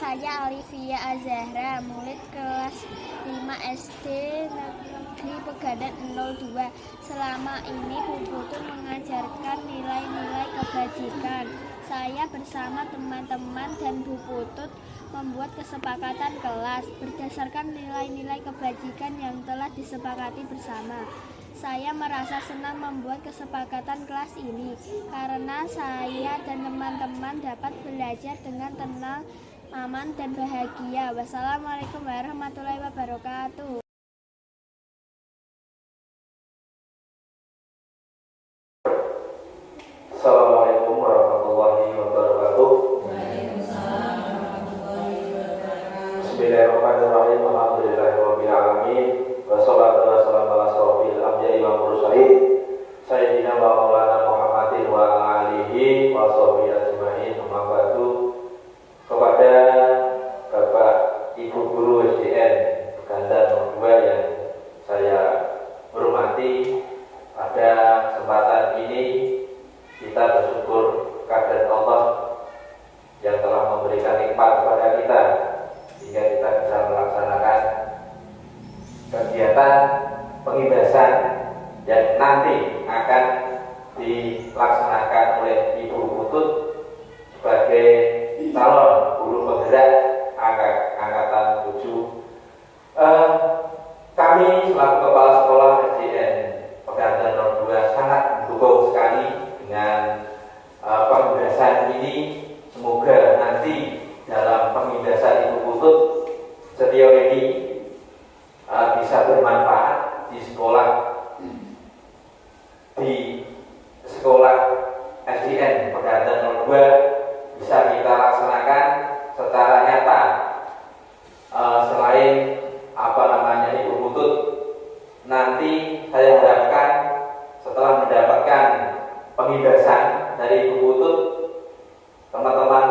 Saya Alivia Azahra, murid kelas 5 SD Negeri Pegadaian 02. Selama ini Bu Putu mengajarkan nilai-nilai kebajikan. Saya bersama teman-teman dan Bu Putut membuat kesepakatan kelas berdasarkan nilai-nilai kebajikan yang telah disepakati bersama. Saya merasa senang membuat kesepakatan kelas ini karena saya dan teman-teman dapat belajar dengan tenang, aman, dan bahagia. Wassalamualaikum warahmatullahi wabarakatuh. Assalamualaikum warahmatullahi wabarakatuh. Bismillahirrahmanirrahim. Alhamdulillahirabbil alamin. Wassalatu wassalamu ala asyrofil anbiya'i wal mursalin sayyidina wa maulana Muhammadin wa ala alihi wa sahbihi ajmain. Amma ba'du. Kepada Bapak Ibu Guru SDN Pegadaian 02 yang saya hormati, pada kesempatan ini kita bersyukur kehadirat Allah yang telah memberikan nikmat kepada kita sehingga kita bisa melaksanakan kegiatan pengibasan yang nanti akan dilaksanakan oleh Ibu Putut sebagai calon guru penggerak angkatan 7. Kami selaku kepala sekolah SDN Pegadaian 02 sangat mendukung sekali dengan pengibasan ini. Semoga nanti dalam pengibasan Ibu Putut setiap ini bisa bermanfaat di sekolah SDN Pegadaian 02, bisa kita laksanakan secara nyata. Selain Ibu Putut, nanti saya harapkan setelah mendapatkan pengibasan dari Ibu Putut, teman-teman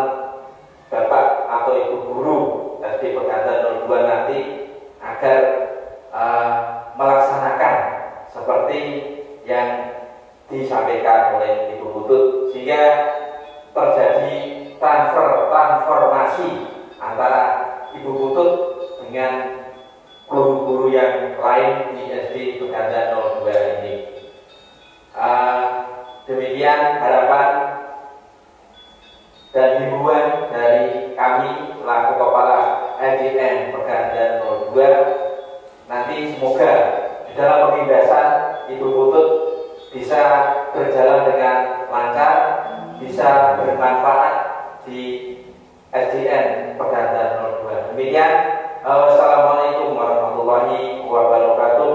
Bapak atau Ibu Guru SD Pegadaian 02 nanti agar melaksanakan seperti yang disampaikan oleh Ibu Putut, sehingga terjadi transformasi antara Ibu Putut dengan guru-guru yang lain di SD Pegadaian 02 ini. Demikian harapan dan himbauan dari kami selaku kepala SDN Pegadaian 02. Nanti semoga di dalam pengibasan Ibu Putut bisa berjalan dengan lancar, bisa bermanfaat di SDN Pegadaian 02. Demikian. Wassalamualaikum warahmatullahi wabarakatuh.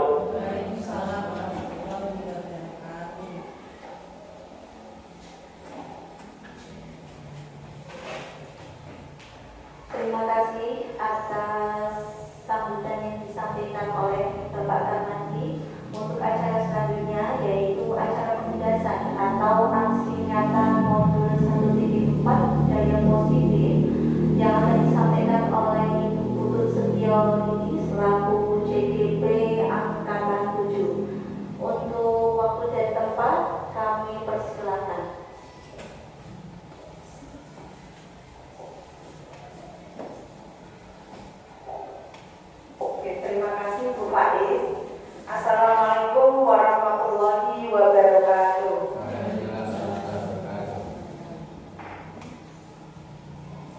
Terima kasih atas sambutan yang disampaikan oleh Bapak Karmandi. Untuk acara selanjutnya yaitu acara penugasan atau aksi nyata modul 1.4 budaya positif yang akan disampaikan oleh Ibu Putut Setiawaringin selaku CGP Angkatan 7. Untuk waktu dan tempat kami persilakan. Oke, terima kasih Bu Faiz. Assalamualaikum warahmatullahi wabarakatuh.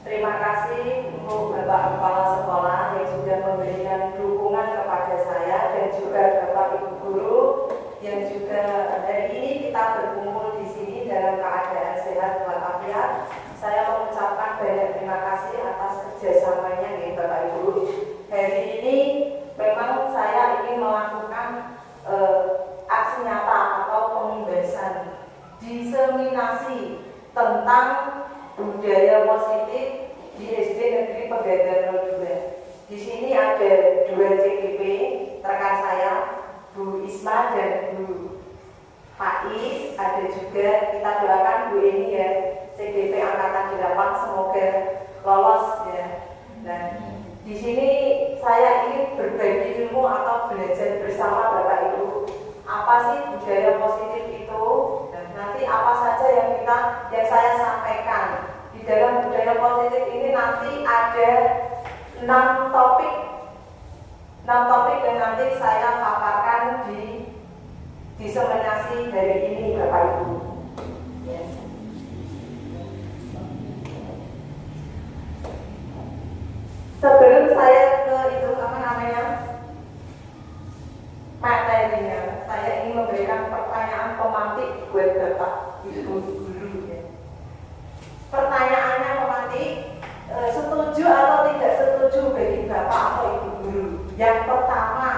Terima kasih untuk Bapak Kepala Sekolah yang sudah memberikan dukungan kepada saya dan juga Bapak Ibu Guru yang juga hari ini kita berkumpul di sini dalam keadaan sehat walafiat. Saya mengucapkan banyak terima kasih atas kerjasamanya ya Bapak Ibu. Hari ini memang saya ingin melakukan aksi nyata atau pengibasan diseminasi tentang budaya positif di SD Negeri Pegadaian 02. Di sini ada 2 CGP rekan saya, Bu Isma dan Bu Faiz. Ada juga kita doakan Bu ini ya, CGP Angkatan 8, semoga lolos ya. Nah, di sini saya ingin berbagi ilmu atau belajar bersama Bapak Ibu. Apa sih budaya positif itu? Dan nanti apa saja yang saya sampaikan di dalam budaya positif ini nanti ada 6 topik dan nanti saya paparkan di diseminasi dari ini Bapak Ibu. Ya. Sebelum saya ke itu apa namanya materinya, saya ingin memberikan pertanyaan pemantik buat Bapak Ibu guru. Ya. Pertanyaannya pemantik, setuju atau tidak setuju bagi Bapak atau Ibu guru? Yang pertama,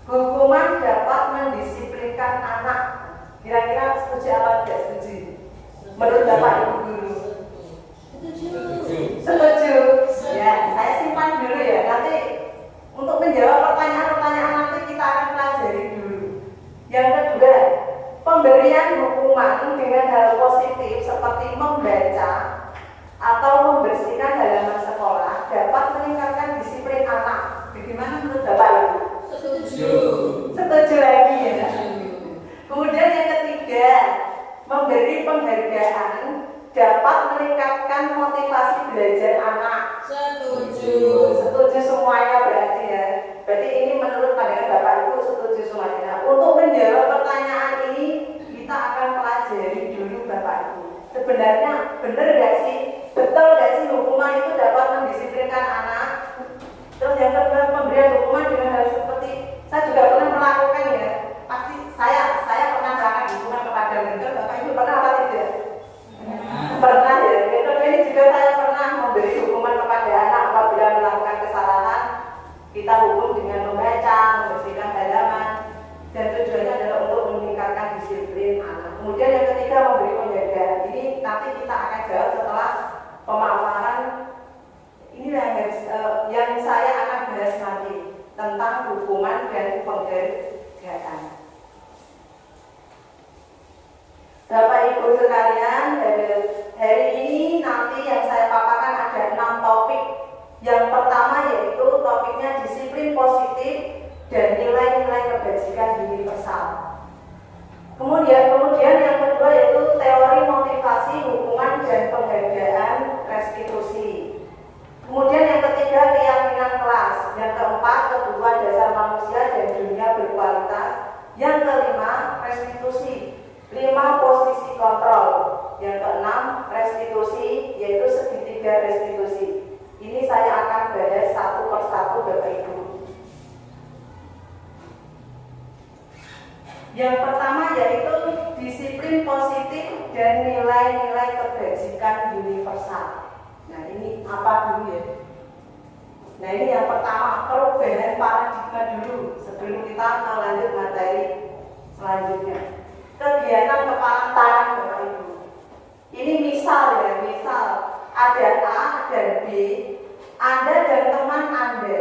hukuman dapat mendisiplinkan anak. Kira-kira setuju atau tidak setuju? Menurut Bapak Ibu guru? Setuju. Ya, saya simpan dulu ya. Nanti untuk menjawab pertanyaan-pertanyaan nanti kita akan pelajari dulu. Yang kedua, pemberian hukuman dengan hal positif seperti membaca atau membersihkan halaman sekolah dapat meningkatkan disiplin anak. Bagaimana menurut Bapak Ibu? Setuju. Setuju lagi ya. Kemudian yang ketiga, memberi penghargaan dapat meningkatkan motivasi belajar anak. Setuju. Setuju semuanya berarti ya. Berarti ini menurut pandangan Bapak Ibu setuju semuanya. Untuk menjawab pertanyaan ini kita akan pelajari dulu Bapak Ibu. Sebenarnya benar nggak sih? Betul nggak sih hukuman itu dapat mendisiplinkan anak? Terus yang kedua, pemberian hukuman dengan hal seperti saya juga pernah melakukan ya. Pasti saya pernah melakukan hukuman kepada mereka. Bapak Ibu pernah apa tidak? Pernah ya. Metode ini juga saya pernah memberi hukuman kepada anak apabila melakukan kesalahan. Kita hukum dengan membaca, membersihkan halaman, dan tujuannya adalah untuk meningkatkan disiplin anak. Kemudian yang ketiga, memberi penghargaan. Ini nanti kita akan jawab setelah pemaparan. Inilah yang saya akan bahas nanti tentang hukuman dan penghargaan. Bapak Ibu sekalian, hari ini nanti yang saya paparkan ada 6 topik. Yang pertama yaitu topiknya disiplin positif dan nilai-nilai kebajikan universal. Kemudian yang kedua yaitu teori motivasi, hukuman dan penghargaan restitusi. Kemudian yang ketiga keyakinan kelas. Yang keempat kebutuhan dasar manusia dan dunia berkualitas. Yang kelima restitusi. 5 posisi kontrol. Yang keenam restitusi, yaitu segitiga restitusi. Ini saya akan bahas satu persatu Bapak Ibu. Yang pertama yaitu disiplin positif dan nilai-nilai kebajikan universal. Nah ini apa dulu ya? Nah ini yang pertama, perubahan paradigma dulu sebelum kita lanjut materi selanjutnya. Kegiatan kepala tangan Bapak Ibu. Ini misal ya, misal ada A dan B, Anda dan teman Anda.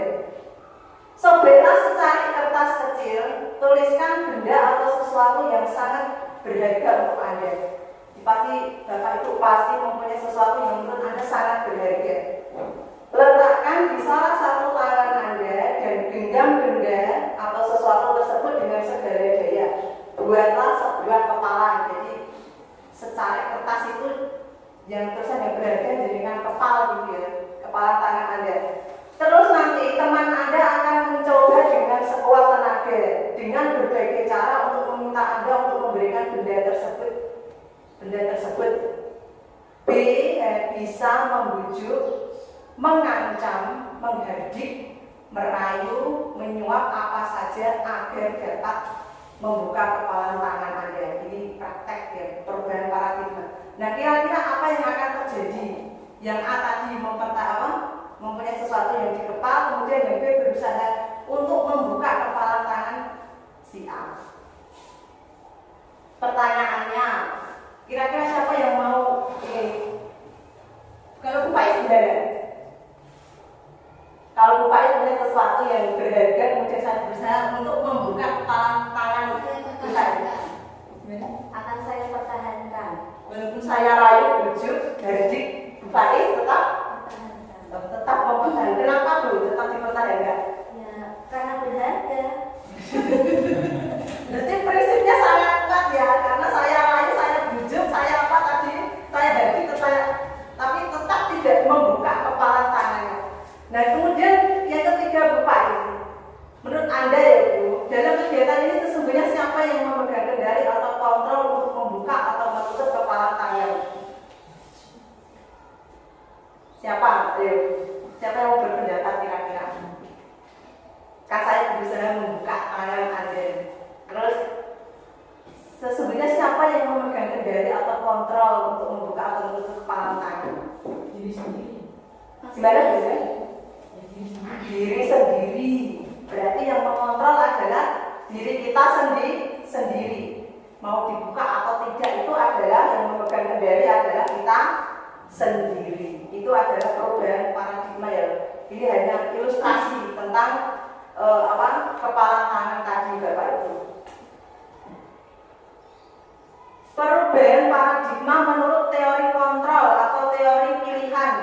Sobeklah secari kertas kecil, tuliskan benda atau sesuatu yang sangat berharga untuk Anda. Pasti Bapak Ibu pasti mempunyai sesuatu yang menurut Anda sangat berharga. Letakkan di salah satu tangan Anda dan genggam benda atau sesuatu tersebut dengan segala daya. Buatlah sebuah kepala. Jadi secari kertas itu yang terusan yang berharga jadikan kepala gitu ya, kepala tangan Anda. Terus nanti teman Anda akan mencoba dengan sekuat tenaga dengan berbagai cara untuk meminta Anda untuk memberikan benda tersebut. B bisa membujuk, mengancam, menghardik, merayu, menyuap apa saja agar dapat membuka kepala tangan Anda. Ini praktek ya, perubahan paradigma. Nah kira-kira apa yang akan terjadi? Yang A tadi mempunyai sesuatu yang di kepala, kemudian yang B berusaha untuk membuka kepala tangan si A. Pertanyaannya, kira-kira siapa yang mau ini? Kalau Bu Faiz gimana? Kalau Bu Faiz punya sesuatu yang berharga, kemudian saya berusaha untuk membuka kepala tangan Bu Faiz. Akan saya pertahankan. Walaupun saya rayu, bujuk, hardik, Bu Faiz tetap mempertahankan. Kenapa Bu tetap dipertahankan? Ya, karena berharga. Berarti prinsipnya sangat kuat ya, karena saya rayu, saya bujuk, saya apa tadi, saya hardik, tapi Nah kemudian yang ketiga Bapak Ibu, menurut Anda ya Bu, dalam kegiatan ini sesungguhnya siapa yang memegang kendali atau kontrol untuk membuka atau menutup kepala tangan? Siapa? Ayo, siapa yang mau berpendapat kira-kira? Kan saya berusaha membuka tangan Anda. Terus sesungguhnya siapa yang memegang kendali atau kontrol untuk membuka atau menutup kepala tangan? Diri sendiri. Gimana Bu? Diri sendiri. Berarti yang mengontrol adalah diri kita sendiri. Mau dibuka atau tidak itu adalah yang memegang kendali adalah kita sendiri. Itu adalah perubahan paradigma ya. Ini hanya ilustrasi tentang kepala tangan tadi Bapak Ibu. Perubahan paradigma menurut teori kontrol atau teori pilihan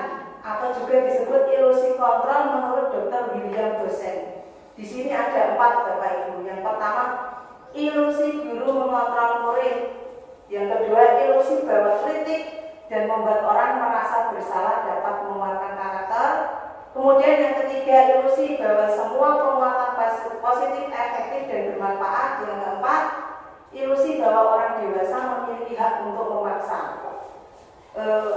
atau juga disebut ilusi kontrol menurut Dr. William Dosen. Di sini ada 4 Bapak Ibu. Yang pertama, ilusi guru mengontrol murid. Yang kedua, ilusi bahwa kritik dan membuat orang merasa bersalah dapat menguatkan karakter. Kemudian yang ketiga, ilusi bahwa semua penguatan positif, efektif dan bermanfaat. Yang keempat, ilusi bahwa orang dewasa memiliki hak untuk memaksa.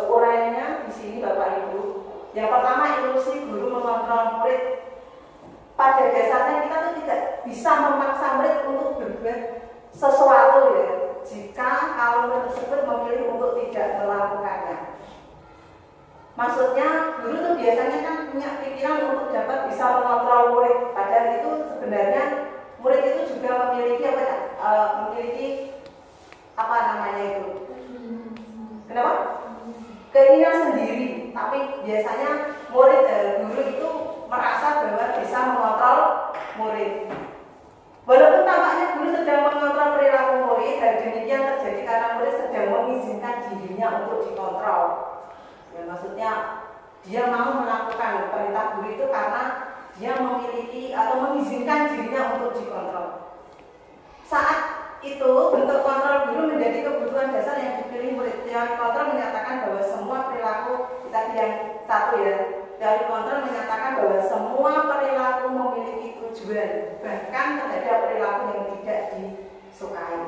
Uraiannya di sini Bapak Ibu. Yang pertama, ilusi guru mengontrol murid. Pada dasarnya kita tuh tidak bisa memaksa murid untuk berbuat sesuatu ya, jika kalau murid tersebut memilih untuk tidak melakukannya. Maksudnya guru tuh biasanya kan punya pikiran untuk dapat bisa mengontrol murid, padahal itu sebenarnya murid itu juga memiliki apa namanya itu? Kenapa? Keinginan sendiri, tapi biasanya murid guru itu merasa bahwa bisa mengontrol murid. Walaupun tampaknya guru sedang mengontrol perilaku murid, hal demikian terjadi karena murid sedang mengizinkan dirinya untuk dikontrol. Ya, maksudnya dia mau melakukan perintah guru itu karena dia memiliki atau mengizinkan dirinya untuk dikontrol. Saat itu bentuk kontrol guru menjadi kebutuhan dasar yang dipilih murid. Teori kontrol menyatakan bahwa semua perilaku, kita yang satu ya, teori kontrol menyatakan bahwa semua perilaku memiliki tujuan, bahkan terhadap perilaku yang tidak disukai.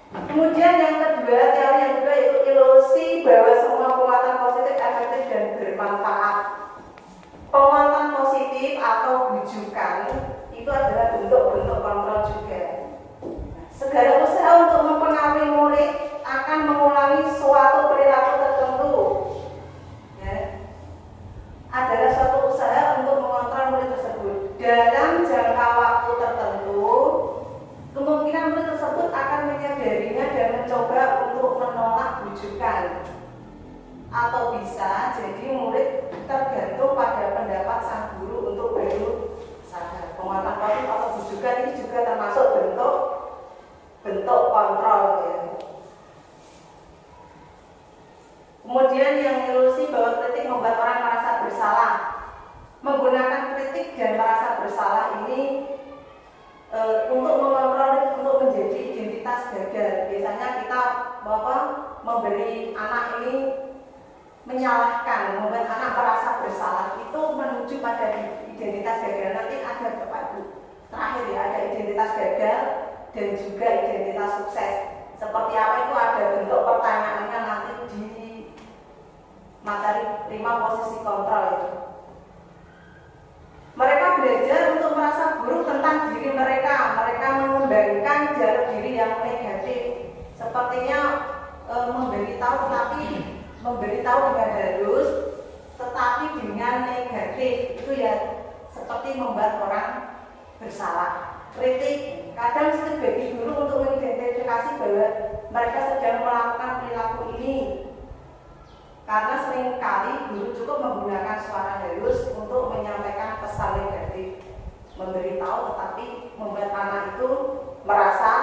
Kemudian yang kedua, teori yang kedua yaitu ilusi bahwa semua penguatan positif, efektif dan bermanfaat. Penguatan positif atau bujukan itu adalah bentuk-bentuk kontrol juga. Segala usaha untuk mempengaruhi murid akan mengulangi suatu perilaku tertentu. Ya, adalah suatu usaha untuk mengontrol murid tersebut dalam jangka waktu tertentu. Kemungkinan murid tersebut akan menyadarinya dan mencoba untuk menolak bujukan, atau bisa jadi murid tergantung pada pendapat sang guru untuk baru sadar. Penguatan positif atau bujukan ini juga termasuk bentuk kontrol ya. Kemudian yang ilusi bahwa kritik membuat orang merasa bersalah. Menggunakan kritik dan merasa bersalah ini untuk mengontrol, untuk menjadi identitas gagal. Biasanya kita memberi anak ini menyalahkan, membuat anak merasa bersalah, itu menuju pada identitas gagal. Nanti ada Bapak Ibu. Terakhir ya, ada identitas gagal dan juga identitas sukses. Seperti apa itu ada bentuk pertanyaannya nanti di materi 5 posisi kontrol itu. Mereka belajar untuk merasa buruk tentang diri mereka. Mereka mengembangkan jalur diri yang negatif. Sepertinya memberitahu dengan halus, tetapi dengan negatif. Itu ya seperti membuat orang bersalah. Kritik kadang sebagai guru untuk mengidentifikasi bahwa mereka sedang melakukan perilaku ini. Karena seringkali guru cukup menggunakan suara halus untuk menyampaikan pesan negatif, memberitahu tetapi membuat anak itu merasa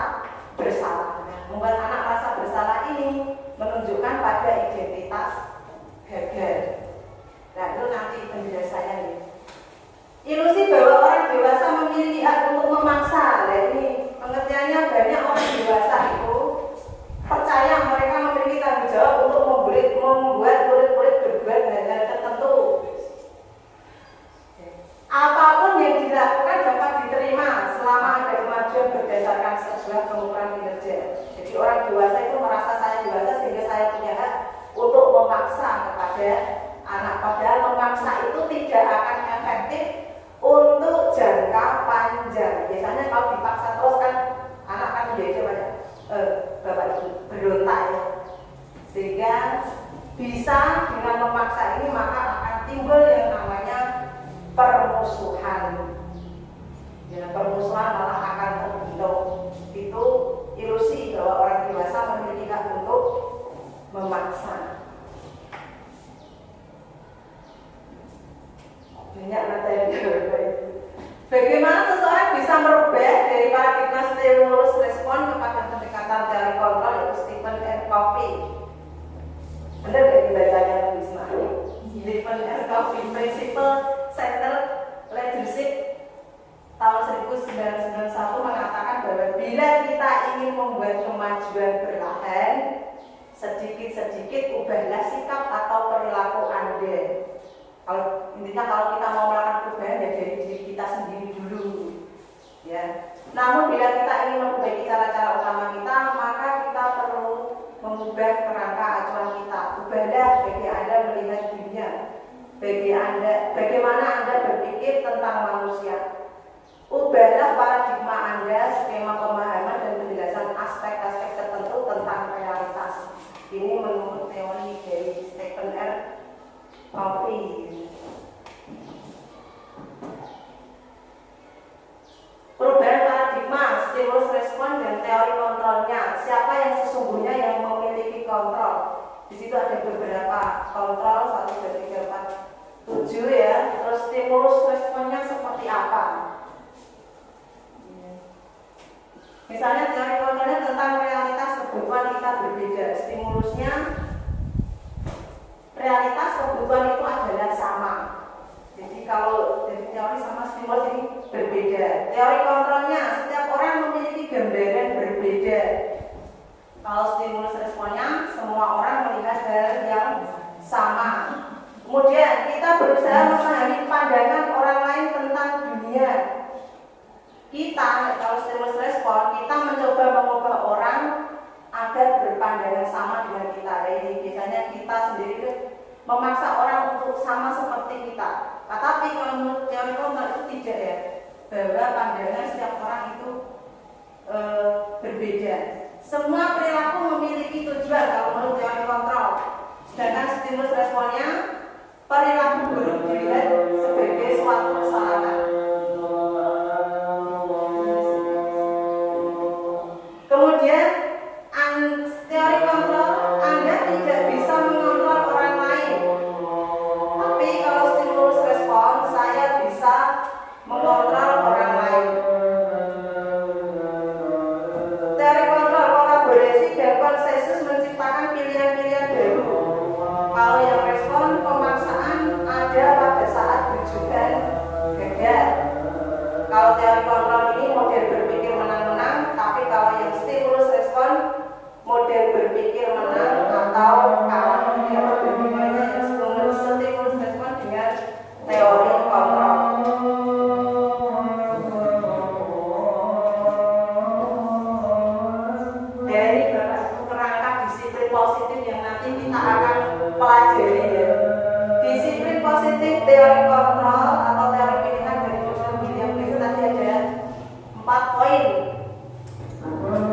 bersalah. Membuat anak merasa bersalah ini menunjukkan pada identitas gagal. Nah itu nanti penjelasannya nih. Ilusi bahwa orang dewasa memiliki hak untuk memaksa. Nah ini pengertiannya banyak orang dewasa itu percaya mereka memiliki tanggung jawab untuk membuat murid-murid berbuat hal-hal tertentu. kepada anak. Padahal memaksa itu tidak akan efektif untuk jangka panjang. Biasanya kalau dipaksa terus kan anak kan menjadi bapak ibu berontak ya. Sehingga bisa dengan memaksa ini maka akan timbul yang namanya permusuhan. Ya, permusuhan malah akan terbentuk. Itu ilusi bahwa orang dewasa memiliki hak untuk memaksa. Banyak materi. Bagaimana seseorang bisa merubah dari paradigma stimulus respon kepada pendekatan teori kontrol, yaitu Stephen R. Covey. Benar nggak dibacanya Pak Ismail? Stephen R. Covey, Principle Center Leadership tahun 1991 mengatakan bahwa bila kita ingin membuat kemajuan perlahan, sedikit-sedikit ubahlah sikap atau perilaku Anda. Kalau intinya kalau kita mau melakukan perubahan ya dari diri kita sendiri dulu, ya. Namun bila kita ingin memperbaiki cara-cara utama kita, maka kita perlu mengubah kerangka acuan kita. Ubahlah bagi Anda melihat dunia, bagaimana Anda berpikir tentang manusia. Ubahlah paradigma Anda, skema pemahaman dan penjelasan aspek-aspek tertentu tentang realitas. Ini menurut teori dari Stephen R. Covey. Perubahan paradigma, stimulus respon dan teori kontrolnya. Siapa yang sesungguhnya yang memiliki kontrol? Di situ ada beberapa kontrol, 1, 2, 3, 4, 7 ya. Terus stimulus responnya seperti apa? Misalnya teori kontrolnya tentang realitas kebutuhan kita berbeda. Stimulusnya realitas kebutuhan itu adalah sama. Jadi kalau dari teori sama stimulus ini berbeda. Teori kontrolnya setiap orang memiliki gambaran berbeda. Kalau stimulus responnya semua orang melihat hal yang sama. Kemudian kita berusaha memahami pandangan orang lain tentang dunia. Kita kalau stimulus respon kita mencoba mengubah orang agar berpandangan sama dengan kita. Jadi biasanya kita sendiri memaksa orang untuk sama seperti kita. Tetapi kalau menurut teori kontrol itu tidak ya, bahwa pandangan setiap orang itu berbeda. Semua perilaku memiliki tujuan kalau menurut teori kontrol. Sedangkan stimulus responnya perilaku buruk dilihat sebagai suatu kesalahan. Kemudian teori kontrol Anda tidak bisa mengontrol orang lain. Tapi kalau stimulus respon saya bisa mengontrol orang lain. Teori kontrol kolaborasi dan konsensus menciptakan pilihan-pilihan baru. Kalau yang respon pemaksaan ada pada saat tujuan gagal. Kalau teori kontrol ini model berpikir menang-menang, tapi kalau yang stimulus respon model berpikir menang atau kalah. Yang berbedanya yang stimulus respon dengan teori kontrol. Dari kerangka disiplin positif yang nanti kita akan pelajari ya. Disiplin positif teori kontrol atau teori pilihan dari William James tadi ada 4 poin.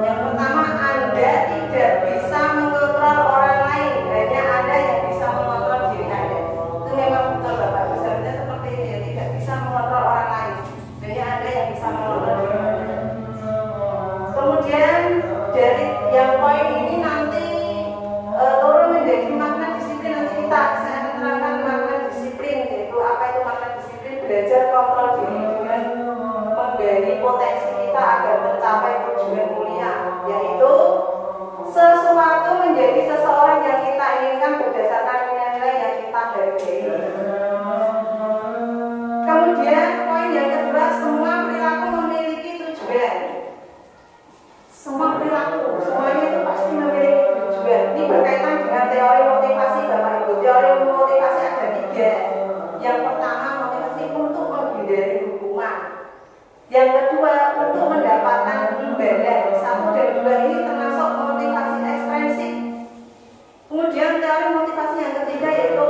Yang pertama, Anda tidak bisa mengontrol orang lain, hanya Anda yang bisa mengontrol diri Anda. Itu memang betul Bapak Ibu, sebenarnya seperti itu ya, tidak bisa mengontrol orang lain, hanya Anda yang bisa mengontrol diri Anda. Kemudian dari yang poin ini nanti turun menjadi makna disiplin. Nanti saya menerangkan makna disiplin, yaitu apa itu makna disiplin, belajar kontrol diri dengan menggali potensi kita agar mencapai tujuan mulia, yaitu sesuatu menjadi seseorang yang kita inginkan berdasarkan nilai yang kita hargai. Kemudian poin yang kedua, semua perilaku memiliki tujuan. Semua perilaku, semuanya itu pasti memiliki tujuan. Ini berkaitan dengan teori motivasi Bapak Ibu. Teori motivasi ada 3. Yang pertama, motivasi untuk menghindari hukuman. Yang kedua, untuk mendapatkan imbalan. 1 dan 2 ini termasuk motivasi ekstrinsik. Kemudian teori motivasi yang ketiga yaitu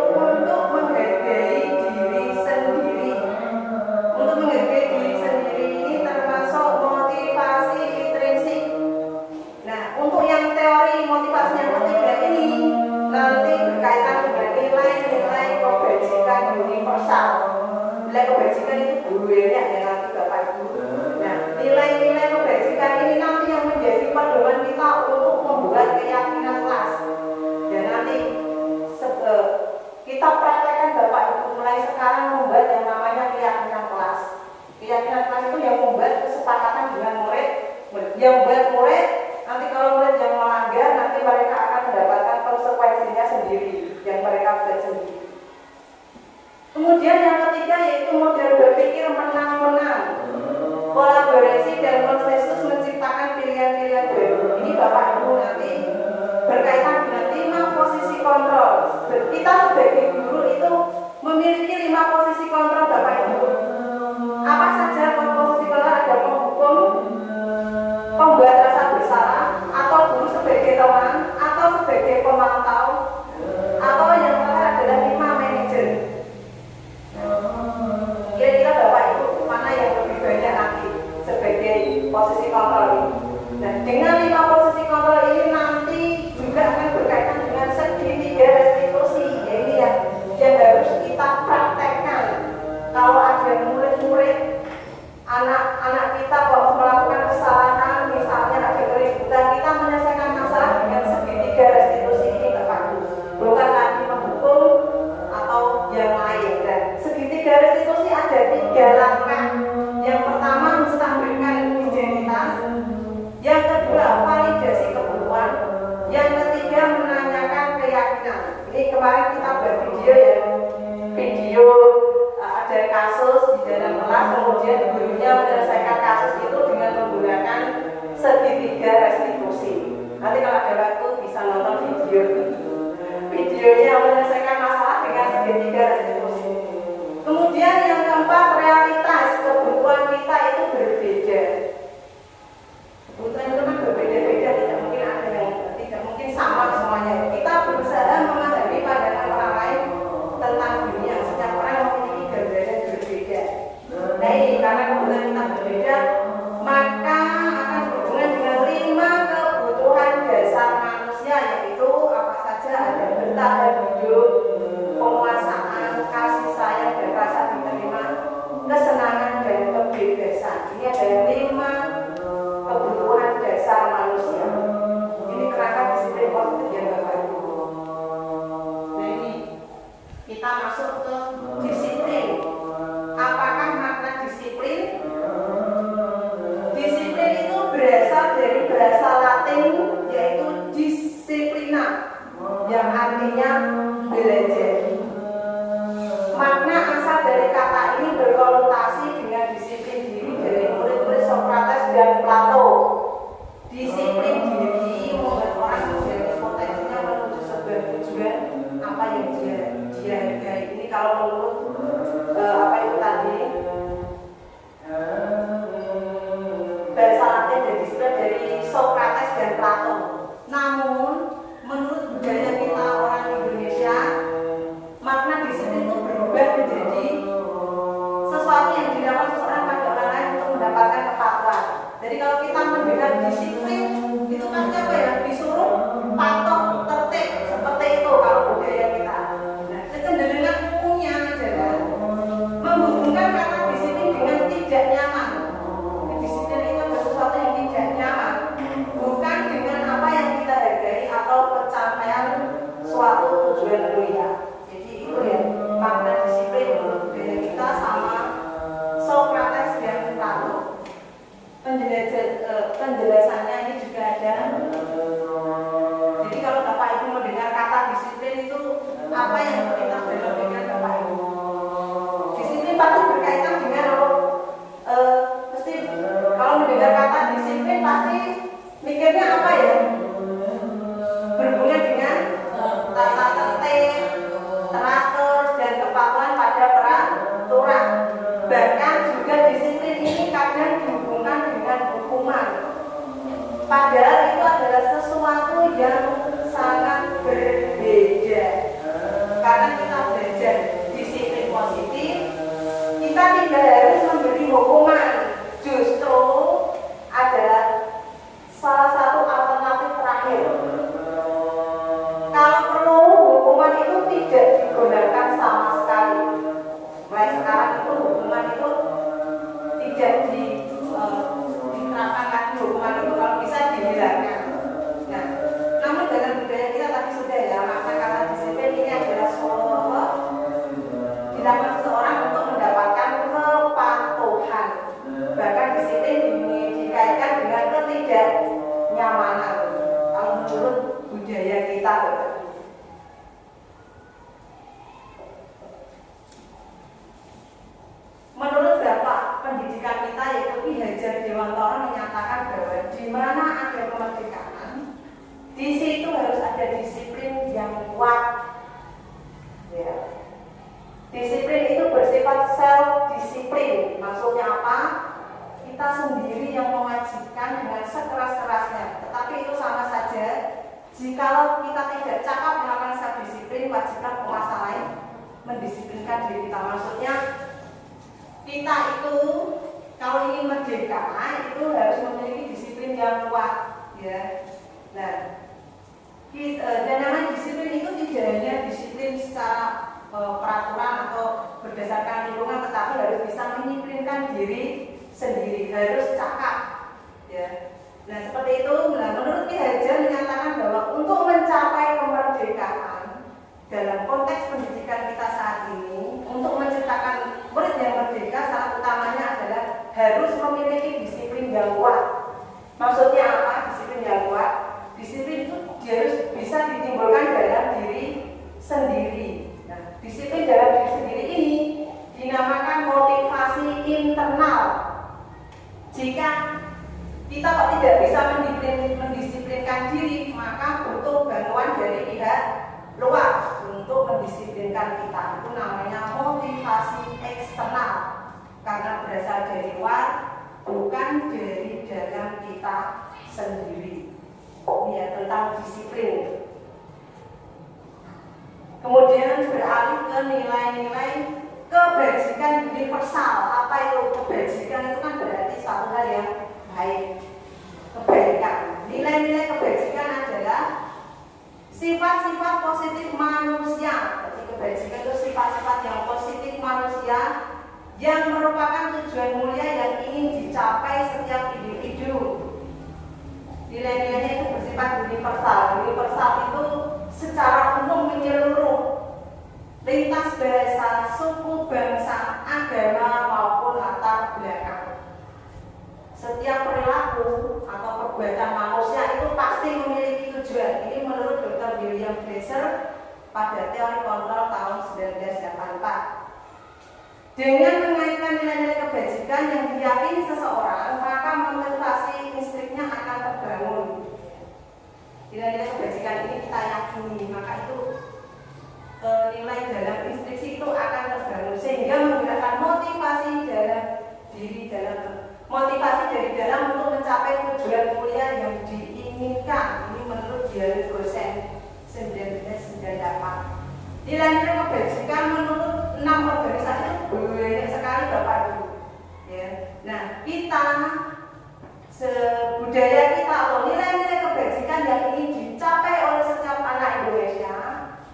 mulai sekarang membuat yang namanya keyakinan kelas. Keyakinan kelas itu yang membuat kesepakatan dengan murid, yang membuat murid nanti kalau murid yang melanggar nanti mereka akan mendapatkan konsekuensinya sendiri yang mereka buat sendiri. Kemudian yang ketiga yaitu model berpikir menang-menang, kolaborasi dan konsensus menciptakan pilihan-pilihan baru. Ini Bapak Ibu nanti berkaitan dengan 5 posisi kontrol. Kita sebagai guru itu memiliki 5 posisi kontrol Bapak Ibu. Apa saja posisi kontrol? Ada penghukum, pembuat rasa bersalah, atau guru sebagai teman, atau sebagai pemantau, atau yang terakhir adalah 5 manajer. Kira-kira Bapak Ibu mana yang lebih banyak nanti sebagai posisi kontrol ini? Nah, dengan 5 posisi kontrol ini nanti juga akan berkaitan dengan segitiga restitusi. Ini yang harus kita praktekkan. Kalau ada murid-murid, anak-anak kita kalau melakukan kesalahan, misalnya ada keributan, kita menyelesaikan masalah dengan segitiga restitusi ini Bapak Ibu. Bukan lagi menghukum atau yang lain. Dan segitiga restitusi ada 3 langkah. Yang pertama menstabilkan identitas, yang kedua validasi kebutuhan, yang ketiga menanyakan keyakinan. Ini kemarin kita buat video ya, video ada kasus di dalam kelas, kemudian gurunya menyelesaikan kasus itu dengan menggunakan segitiga restitusi. Nanti kalau ada waktu bisa nonton videonya menyelesaikan masalah dengan segitiga restitusi. Kemudian yang keempat, realitas kebutuhan kita itu berbeda. Kebutuhan itu kan berbeda-beda, tidak mungkin ada yang tidak mungkin sama semuanya. Kita berusaha memahami pandangan orang lain tentang dunia. Setiap orang memiliki gambaran berbeda. Nah ini karena kebutuhan kita berbeda, maka akan berhubungan dengan 5 kebutuhan dasar manusia, yaitu apa saja ada bertahan hidup, penguasaan, kasih sayang dan rasa diterima, kesenangan dan kebebasan. Ini ada 5 kebutuhan dasar manusia. Ini kerangka disiplin positif yang Bapak Ibu. Nah ini kita masuk ke disiplin. Apakah makna disiplin? Disiplin itu berasal dari bahasa Latin yaitu disiplina, yang artinya belajar. Makna asal dari kata ini berkonotasi dengan disiplin diri dari murid-murid Sokrates dan Plato. Disiplin diri membuat orang menjadi potensinya menuju sebuah tujuan apa yang dia hargai. Ini kalau menurut apa itu tadi bahasa Latin dan disiplin dari Sokrates dan Plato. Namun menurut budaya kita orang Indonesia, makna disiplin itu berubah menjadi sesuatu yang dilakukan seseorang pada orang lain untuk mendapatkan kepatuhan. Jadi kalau kita mendengar disiplin itu kan apa ya? Disuruh patuh, tertib, seperti itu kalau budaya kita. Nah, kecenderungan umumnya adalah menghubungkan kata disiplin dengan tidak nyaman. Disiplin itu adalah sesuatu yang tidak nyaman, bukan dengan apa yang kita hargai atau pencapaian suatu tujuan mulia. Jadi itu ya makna disiplin menurut budaya kita sama Sokrates dan Plato. Penjelasannya ini juga ada. Jadi kalau Bapak Ibu mendengar kata disiplin itu apa yang terlintas dalam pikiran Bapak Ibu? Disiplin pasti berkaitan dengan mesti kalau mendengar kata disiplin pasti mikirnya apa ya? Berhubungan dengan tata tertib, teratur dan kepatuhan pada peraturan. Bahkan juga disiplin ini kadang dihubungkan dengan hukuman. Padahal itu adalah sesuatu yang sangat berbeda. Karena kita belajar disiplin positif, kita tidak harus memberi hukuman. Justru adalah salah satu alternatif terakhir. Kalau perlu hukuman itu tidak digunakan sama sekali. Mulai sekarang itu hukuman itu tidak diterapkan lagi. Hukuman itu kalau bisa dihilangkan. ada disiplin yang kuat. Ya. Disiplin itu bersifat self-disiplin. Maksudnya apa? Kita sendiri yang mewajibkan dengan sekeras-kerasnya. Tetapi itu sama saja. Jikalau kita tidak cakap melakukan self-disiplin, wajibkan penguasa lain mendisiplinkan diri kita. Maksudnya kita itu kalau ingin merdeka itu harus memiliki disiplin yang kuat, ya. Nah, dan namanya disiplin itu tidak hanya disiplin secara peraturan atau berdasarkan lingkungan, tetapi harus bisa menyiplinkan diri sendiri, harus cakap, ya. Nah, seperti itu. Nah, menurut Ki Hajar menyatakan bahwa untuk mencapai kemerdekaan dalam konteks pendidikan kita saat ini, untuk menciptakan murid yang merdeka, syarat utamanya adalah harus memiliki disiplin yang kuat. Maksudnya apa? Disiplin yang kuat. Disiplin itu harus bisa ditimbulkan dalam diri sendiri. Nah, disiplin dalam diri sendiri ini dinamakan motivasi internal. Jika kita kok tidak bisa mendisiplinkan diri, maka butuh bantuan dari pihak luar untuk mendisiplinkan kita. Itu namanya motivasi eksternal, karena berasal dari luar, bukan dari dalam kita sendiri. Ya, tentang disiplin. Kemudian beralih ke nilai-nilai kebajikan universal. Apa itu kebajikan? Itu kan berarti suatu hal yang baik, kebaikan. Nilai-nilai kebajikan adalah sifat-sifat positif manusia. Jadi kebajikan itu sifat-sifat yang positif manusia yang merupakan tujuan mulia yang ingin dicapai setiap individu. Nilai-nilainya itu bersifat universal. Universal itu secara umum menyeluruh, lintas bahasa, suku, bangsa, agama maupun latar belakang. Setiap perilaku atau perbuatan manusia itu pasti memiliki tujuan. Ini menurut Dr. William Fraser pada teori kontrol tahun 1984. Dengan mengaitkan nilai-nilai kebajikan yang diyakini seseorang, maka motivasi instruknya akan terbangun. Nilai-nilai kebajikan ini kita yakini, maka itu nilai dalam instruksi itu akan terbangun, sehingga menggerakkan motivasi dalam diri motivasi dari dalam untuk mencapai tujuan mulia yang diinginkan. Ini menurut Dian Gosen 1998. Nilai-nilai kebajikan menurut 6 organisasi itu banyak sekali Bapak Ibu. Ya. Nah, kita budaya kita atau nilai-nilai kebajikan yang ingin dicapai oleh setiap anak Indonesia,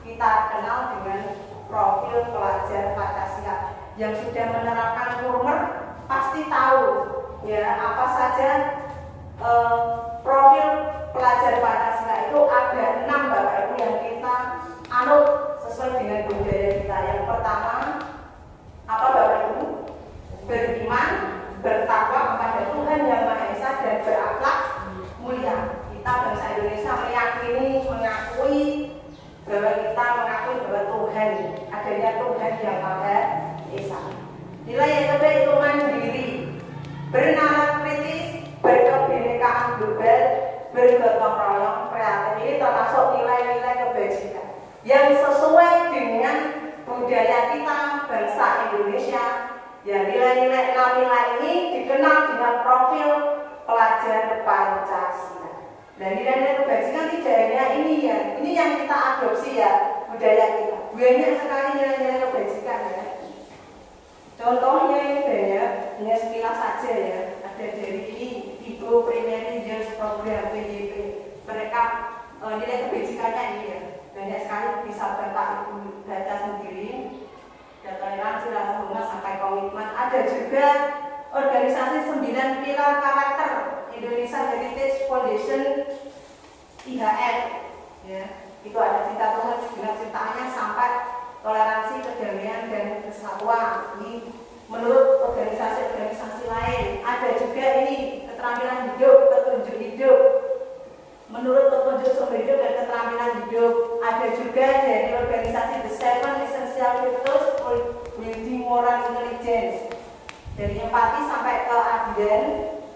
kita kenal dengan profil pelajar Pancasila. Yang sudah menerapkan kurmer pasti tahu ya apa saja profil pelajar Pancasila itu. Ada 6 Bapak Ibu yang kita anut sesuai dengan budaya kita. Yang pertama, apa Bapak Ibu? Beriman, bertakwa kepada Tuhan Yang Maha Esa dan berakhlak mulia. Kita bangsa Indonesia mengakui bahwa kita mengakui bahwa Tuhan, adanya Tuhan Yang Maha Esa. Nilai yang kedua itu mandiri, bernalar kritis, berkebinekaan global, bergotong royong, kreatif. Ini termasuk nilai-nilai kebajikan yang sesuai dengan budaya kita bangsa Indonesia. Ya, nilai-nilai 6 nilai ini dikenal dengan profil pelajar Pancasila. Dan nilai-nilai kebajikan tidak hanya ini ya, ini yang kita adopsi ya budaya kita. Banyak sekali nilai-nilai kebajikan ya. Contohnya ini banyak, hanya sekilas saja ya. Ada dari Ibu Primary Years Program PYP. Mereka nilai kebajikannya ini ya. Banyak sekali, bisa Bapak Ibu baca sendiri. Ada toleransi, rasa hormat sampai komitmen. Ada juga organisasi 9 pilar karakter Indonesia Heritage Foundation IHF. Ya, itu ada cinta Tuhan dengan ciptaannya sampai toleransi, kedamaian dan kesatuan. Ini menurut organisasi-organisasi lain. Ada juga ini keterampilan hidup, petunjuk hidup. Menurut petunjuk sumber hidup dan keterampilan hidup. Ada juga dari organisasi The Seven Essential Virtues for Building Moral Intelligence, dari empati sampai ke adian.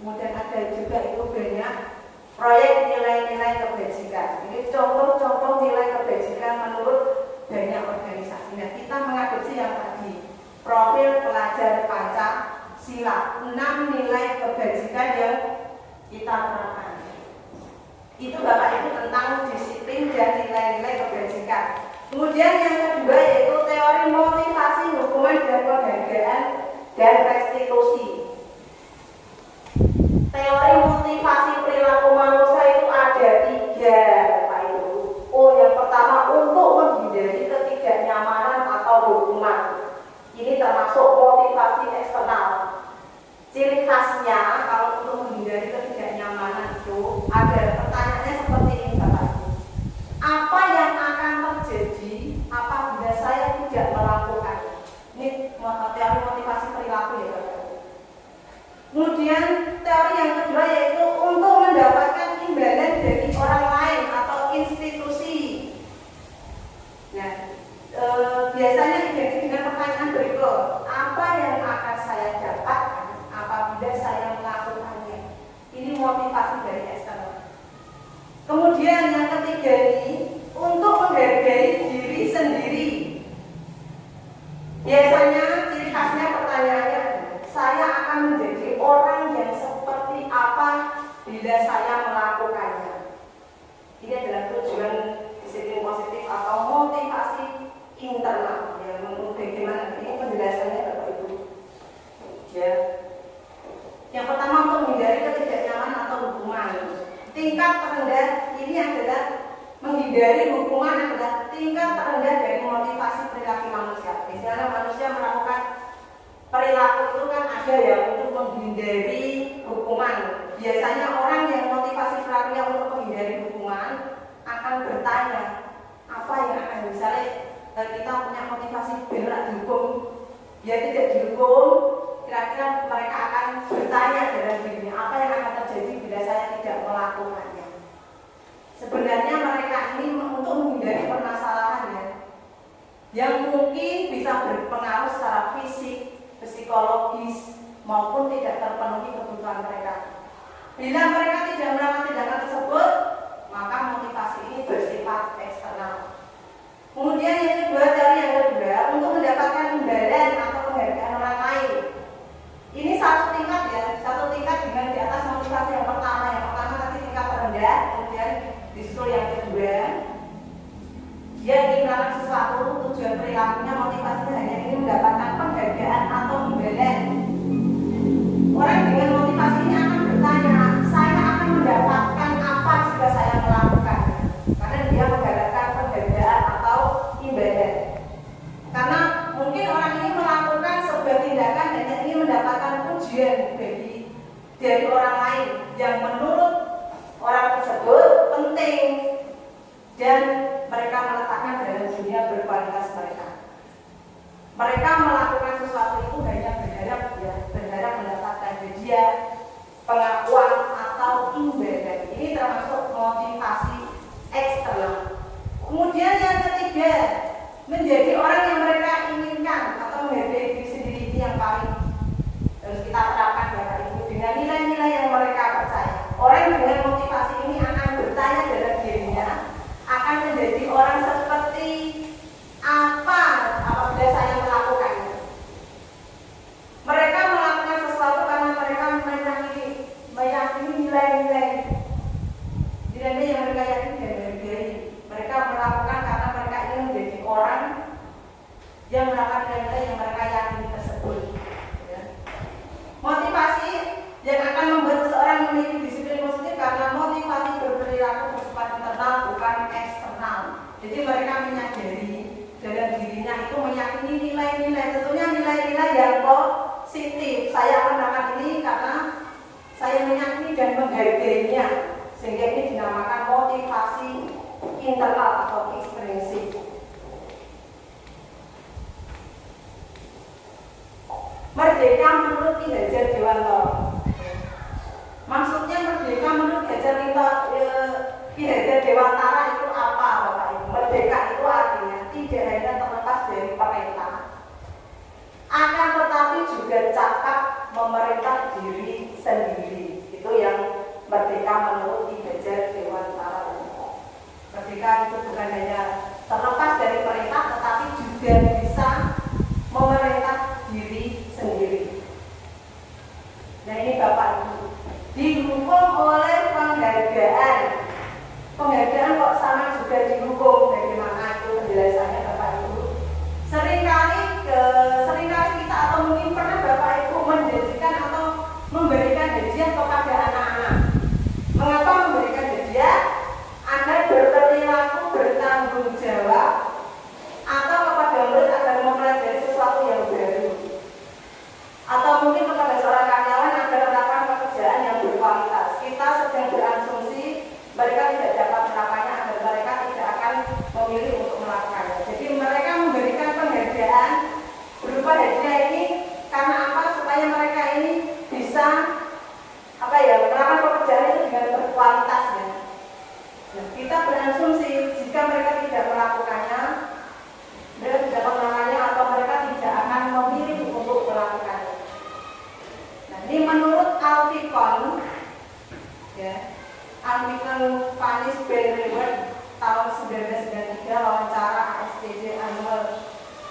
Kemudian ada juga itu banyak proyek nilai-nilai kebajikan. Ini contoh-contoh nilai kebajikan menurut banyak organisasi. Nah, kita mengadopsi yang tadi, profil pelajar Pancasila, 6 nilai kebajikan yang kita terapkan. Itu Bapak Ibu tentang disiplin dan nilai-nilai kebajikan. Kemudian yang kedua yaitu teori motivasi, hukuman dan penghargaan dan restitusi. Teori motivasi perilaku manusia itu ada 3, Bapak Ibu. Yang pertama untuk menghindari ketidaknyamanan atau hukuman. Ini termasuk motivasi eksternal. Ciri khasnya kalau untuk menghindari ketidaknyamanan itu ada pertanyaannya seperti ini, Bapak Ibu. Apa yang akan terjadi apabila saya tidak melakukan? Ini teori motivasi perilaku ya, Bapak Ibu. Kemudian teori yang kedua yaitu untuk mendapatkan imbalan dari orang lain atau institusi. Nah, biasanya identik dengan pertanyaan berikut: apa yang akan saya dapatkan apabila saya melakukannya? Ini motivasi dari eksternal. Kemudian yang ketiga ini untuk menghargai diri sendiri. Biasanya ciri khasnya pertanyaannya, saya akan menjadi orang yang seperti apa bila saya melakukannya. Ini adalah tujuan disiplin positif atau motivasi internal. Ya, menurut bagaimana ini penjelasannya Bapak Ibu. Ya. Yang pertama untuk menghindari ketidaknyamanan atau hukuman. Tingkat terendah ini adalah menghindari hukuman adalah tingkat terendah dari motivasi perilaku manusia. Misalnya manusia melakukan perilaku itu kan ada ya untuk menghindari hukuman. Biasanya orang yang motivasi perilakunya untuk menghindari hukuman akan bertanya apa yang akan misalnya kita punya motivasi biar dihukum, biar tidak dihukum. Kira-kira mereka akan bertanya dalam dirinya apa yang akan terjadi bila saya tidak melakukannya. Sebenarnya mereka ini untuk menghindari permasalahan yang mungkin bisa berpengaruh secara fisik, psikologis maupun tidak terpenuhi kebutuhan mereka. Bila mereka tidak melakukan tindakan tersebut, maka motivasi ini bersifat eksternal. Kemudian yang kedua, teori yang kedua untuk mendapatkan imbalan atau penghargaan orang lain. Ini satu tingkat ya, satu tingkat dengan di atas motivasi yang pertama. Yang pertama tadi tingkat terendah, kemudian disusul yang kedua. Dia ingin melakukan sesuatu, tujuan perilakunya, motivasinya hanya ingin mendapatkan penghargaan atau imbalan. Orang dengan motivasi ini akan bertanya, saya akan mendapatkan apa jika saya melakukan? Karena dia mengharapkan penghargaan atau imbalan. Karena mungkin orang ini melakukan sebuah tindakan hanya ingin mendapatkan pujian dari orang lain yang menurut orang tersebut penting dan mereka meletakkan dalam dunia berkualitas mereka. Mereka melakukan sesuatu itu hanya berharap mendapatkan hadiah, pengakuan atau imbalan. Ini termasuk motivasi eksternal. Kemudian yang ketiga, menjadi orang yang mereka inginkan atau menghargai diri sendiri. Ini yang paling harus kita terapkan Bapak Ibu dengan nilai-nilai yang mereka percaya. Orang dengan motivasi ini akan bertanya dalam dirinya, akan menjadi orang seperti apa apabila saya melakukannya. Mereka melakukan sesuatu karena mereka meyakini nilai-nilai yang mereka yakini dan menghargai. Mereka melakukan karena mereka ingin menjadi orang yang melakukan nilai-nilai yang mereka yakini tersebut. Ya. Motivasi yang akan membuat seseorang memiliki disiplin positif karena motivasi berperilaku bersifat internal bukan eksternal. Jadi mereka menyadari dalam dirinya itu meyakini nilai-nilai, tentunya nilai-nilai yang positif. Saya akan melakukan ini karena saya meyakini dan menghargainya, sehingga ini dinamakan motivasi internal atau ekstrinsik. Merdeka menurut Ki Hajar Dewantara. Maksudnya merdeka menurut Ki Hajar Dewantara itu apa, Bapak Ibu? Merdeka itu artinya tidak hanya terlepas dari perintah, akan tetapi juga cakap memerintah diri sendiri. Itu yang merdeka merdeka menurut kinerja Dewan Para Ulama. Merdeka itu bukan hanya terlepas dari perintah, tetapi juga bisa memerintah diri sendiri. Nah ini Bapak Ibu, didukung oleh penghargaan. Penghargaan kok sama juga didukung, bagaimana itu penjelasannya Bapak Ibu? Seringkali kita atau mungkin pernah Bapak Ibu menjanjikan atau memberikan hadiah kepada anak-anak. Mengapa memberikan hadiah? Anda berperilaku bertanggung jawab atau kepada murid agar mempelajari sesuatu yang baru, atau mungkin kepada seorang karyawan agar melakukan pekerjaan yang berkualitas. Kita sedang berasumsi mereka tidak dapat melakukannya agar mereka tidak akan memilih untuk melakukannya. Jadi mereka memberikan penghargaan berupa hadiah ini karena apa? Supaya mereka ini bisa melakukan pekerjaan itu dengan berkualitas ya. Nah, kita berasumsi jika mereka tidak melakukannya, mereka tidak melakukannya atau mereka tidak akan memilih untuk melakukannya. Nah, ini menurut Alfikon, ya, Alfikon Panis Ben Reward tahun 1993 wawancara ASTJ Annual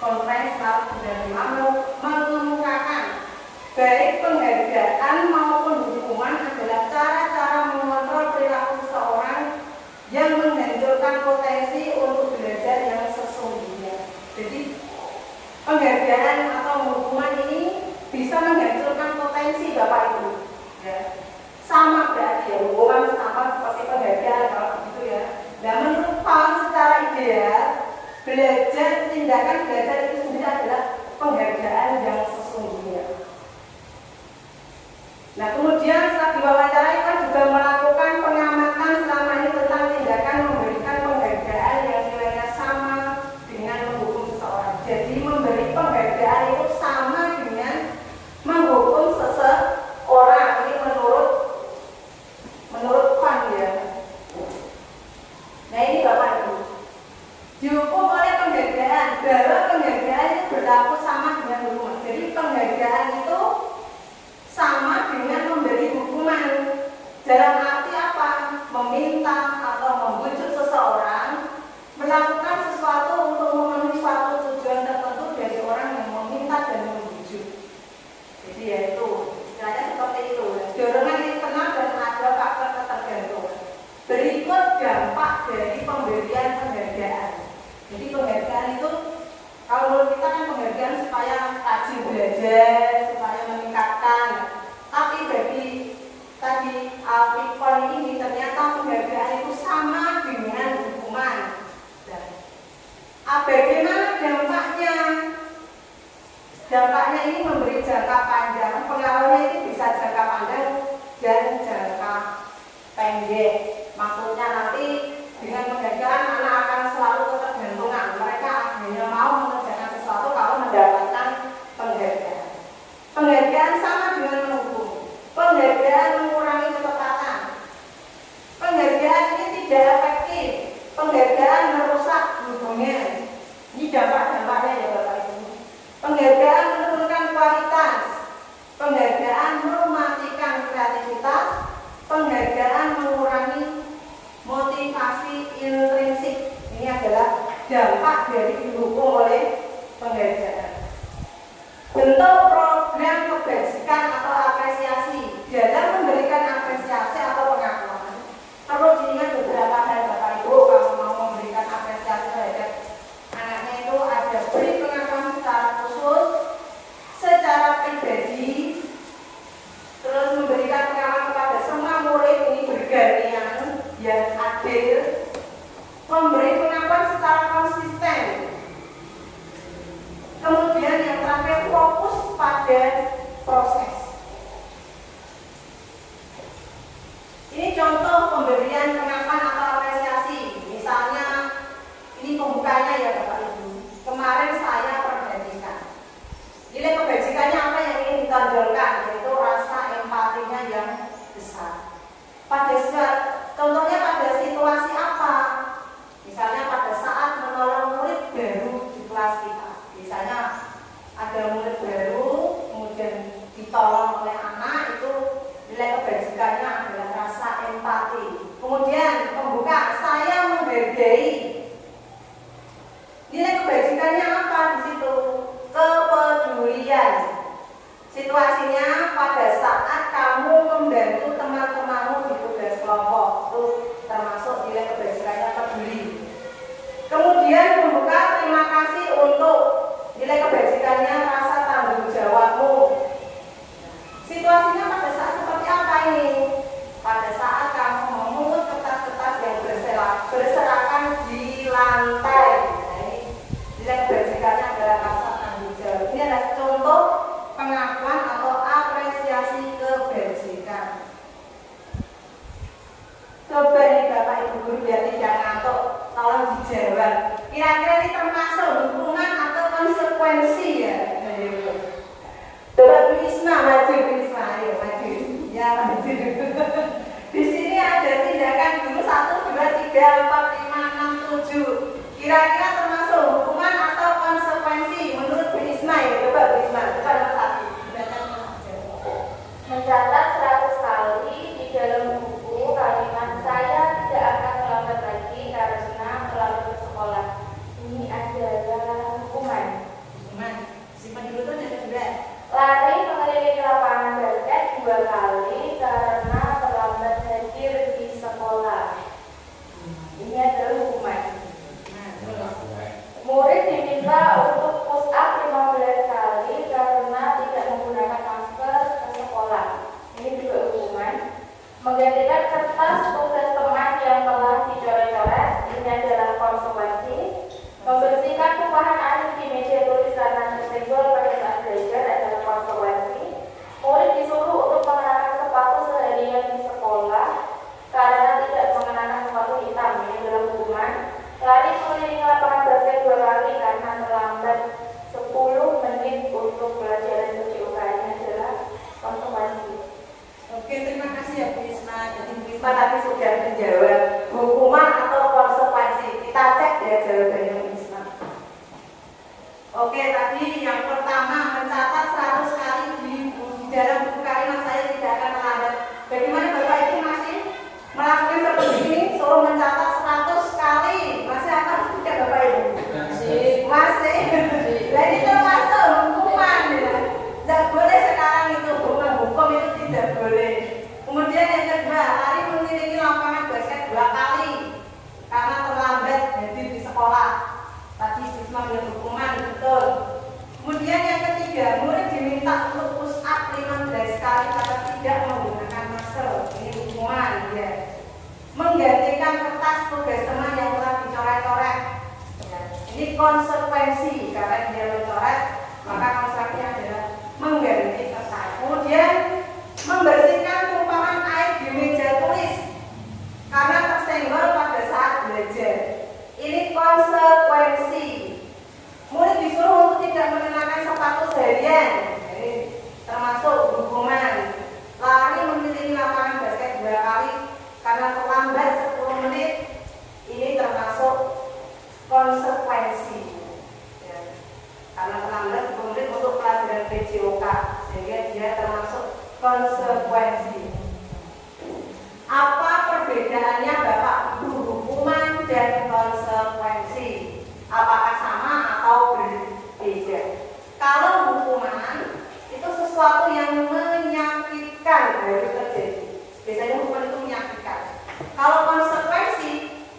Conference tahun 1995 mengemukakan baik penghargaan maupun hukuman adalah cara-cara mengontrol perilaku seseorang yang menghancurkan potensi untuk belajar yang sesungguhnya. Jadi penghargaan atau hukuman ini bisa menghancurkan potensi Bapak Ibu. Ya. Sama berarti ya, hukuman sama seperti penghargaan kalau begitu ya. Nah menurut Paul secara ideal, tindakan belajar itu sendiri adalah penghargaan yang sesungguhnya. Nah kemudian setelah diwawancarai kan juga melakukan pengamatan selama ini tentang tindakan memberikan penghargaan yang nilainya sama dengan menghukum seseorang. Jadi memberi penghargaan itu sama dengan menghukum seseorang. Ini menurut Pan ya. Nah ini Bapak Ibu, dihukum oleh penghargaan, bahwa penghargaan itu berlaku sama dengan hukuman. Jadi penghargaan itu sama dengan memberi hukuman. Dalam arti apa? Meminta atau membujuk seseorang melakukan sesuatu untuk memenuhi suatu tujuan tertentu dari orang yang meminta dan membujuk. Jadi yaitu istilahnya seperti itu. Dorongan internal dan ada faktor ketergantungan. Berikut dampak dari pemberian penghargaan. Jadi penghargaan itu, kalau menurut kita kan penghargaan supaya rajin belajar, supaya meningkatkan. Tapi bagi tadi Alfikon ini ternyata penghargaan itu sama dengan hukuman. Bagaimana dampaknya? Dampaknya ini memberi jangka panjang. Pengaruhnya ini bisa jangka panjang dan jangka pendek. Maksudnya nanti dengan penghargaan anak akan selalu ketergantungan. Mereka hanya mau mengerjakan sesuatu kalau mendapatkan penghargaan. Penghargaan sama dengan menghukum. Penghargaan mengurangi ketepatan. Penghargaan ini tidak efektif. Penghargaan merusak hubungan. Ini dampak-dampaknya ya Bapak Ibu. Penghargaan menurunkan kualitas. Penghargaan mematikan kreativitas. Penghargaan mengurangi motivasi intrinsik. Ini adalah dampak dari dihukum oleh penghargaan. Bentuk program kebajikan atau apresiasi. Dalam memberikan apresiasi atau pengakuan, perlu diingat beberapa hal Bapak Ibu kalau mau memberikan apresiasi terhadap anaknya itu ada beri pengakuan secara khusus, secara pribadi, terus memberikan pengakuan kepada semua murid ini bergantian yang adil, memberi pengakuan secara konsisten. Kemudian yang terakhir fokus pada proses. Ini contoh pemberian pengakuan atau apresiasi. Misalnya ini pembukanya ya Bapak Ibu. Kemarin saya perhatikan. Nilai kebajikannya apa yang ingin ditonjolkan, yaitu rasa empatinya yang besar. Contohnya pada situasi apa? Misalnya pada saat menolong murid baru di kelas kita. Misalnya ada murid baru, kemudian ditolong oleh anak, itu nilai kebajikannya adalah rasa empati Kemudian pembuka, saya menghargai. Nilai kebajikannya apa di situ? Kepedulian. Situasinya pada saat kamu membantu teman-temanmu di tugas kelompok, itu termasuk nilai kebajikannya peduli. Kemudian pembuka, terima kasih untuk nilai kebajikannya rasa tanggung jawabmu. Situasinya pada saat seperti apa ini? Pada saat kamu memungut kertas-kertas yang berserakan di lantai. Nah, ini nilai kebajikannya adalah rasa tanggung jawab. Ini adalah contoh pengakuan atau apresiasi kebajikan. Coba nih Bapak Ibu Guru biar tidak ngantuk, tolong dijawab. Kira-kira ini termasuk hukuman atau konsekuensi ya? Coba Bu Isma, maju Bu Isma, ayo maju. Ya maju. Di sini ada tindakan guru 1, 2, 3, 4, 5, 6, 7. Kira-kira termasuk hukuman atau konsekuensi menurut Bu Isma ya? Coba Bu Isma, coba nomor 1. Mencatat 100 kali di dalam buku kalimat saya tidak akan melambat lagi karena terlambat ke sekolah. Ini adalah hukuman. Simpan dulu tuh yang kedua. Lari mengelilingi lapangan basket 2 kali karena terlambat hadir di sekolah. Ini adalah hukuman. Murid diminta untuk push up 15 kali karena tidak menggunakan masker ke sekolah. Ini juga hukuman. Menggantikan kertas tugas teman yang telah dicoret-coret. Ini adalah konsekuensi. Membersihkan tumpahan air di meja tulis karena tersenggol pada saat belajar adalah konsekuensi. Murid disuruh untuk mengenakan sepatu seharian di sekolah karena tidak mengenakan sepatu hitam. Ini adalah hukuman. Lari mengelilingi lapangan basket 2 kali karena terlambat 10 menit untuk pelajaran PJOK. Ini adalah konsekuensi. Oke, terima kasih ya Bu Isma. Jadi Bu Isma tadi sudah menjawab hukuman atau konsekuensi. Kita cek ya jawabannya Bu Isma. Oke, tadi yang pertama mencatat 100 kali di dalam buku kalimat saya tidak akan melambat. Bagaimana Bapak Ibu masih melakukan seperti ini? Suruh mencatat 100 kali. Masih akan tidak Bapak Ibu? Masih. Nah, ini termasuk hukuman ya. Tidak boleh sekarang itu hukum itu tidak boleh. Kemudian yang kedua, lari mengelilingi lapangan basket 2 kali karena terlambat hadir di sekolah. Tadi Bisma bilang hukuman, betul. Kemudian yang ketiga, murid diminta untuk push up 15 kali karena tidak menggunakan masker. Ini hukuman ya. Menggantikan kertas tugas teman yang telah dicoret-coret. Ya. Ini konsekuensi karena dia mencoret, maka konsekuensinya adalah mengganti kertas. Kemudian membersihkan tumpahan air di meja tulis karena tersenggol pada saat belajar. Ini konsekuensi. Murid disuruh untuk tidak mengenakan sepatu seharian. Ini termasuk hukuman. Lari mengelilingi lapangan basket 2 kali karena terlambat 10 menit. Ini termasuk konsekuensi. Ya. Karena terlambat 10 menit untuk pelajaran PJOK, sehingga dia termasuk konsekuensi. Apa perbedaannya Bapak Ibu hukuman dan konsekuensi? Apakah sama atau berbeda? Kalau hukuman itu sesuatu yang menyakitkan harus terjadi. Biasanya hukuman itu menyakitkan. Kalau konsekuensi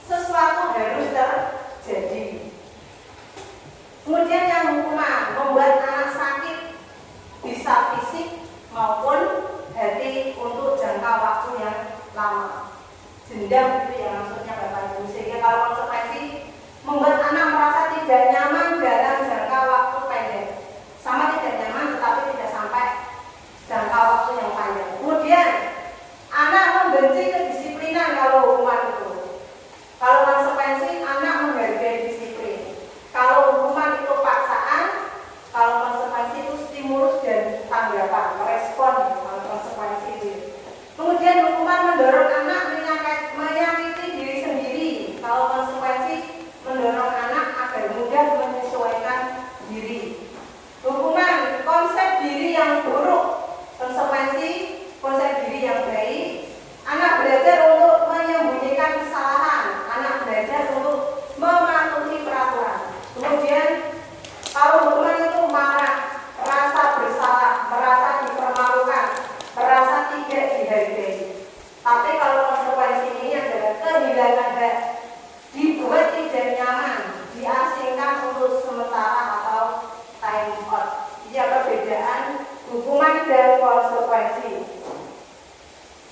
sesuatu harus terjadi. Kemudian yang hukuman membuat anak sakit bisa fisik maupun hati untuk jangka waktu yang lama. Dendam itu yang maksudnya Bapak Ibu. Sehingga kalau konsekuensi membuat anak merasa tidak nyaman dalam jangka waktu pendek, sama tidak nyaman tetapi tidak sampai jangka waktu yang panjang. Kemudian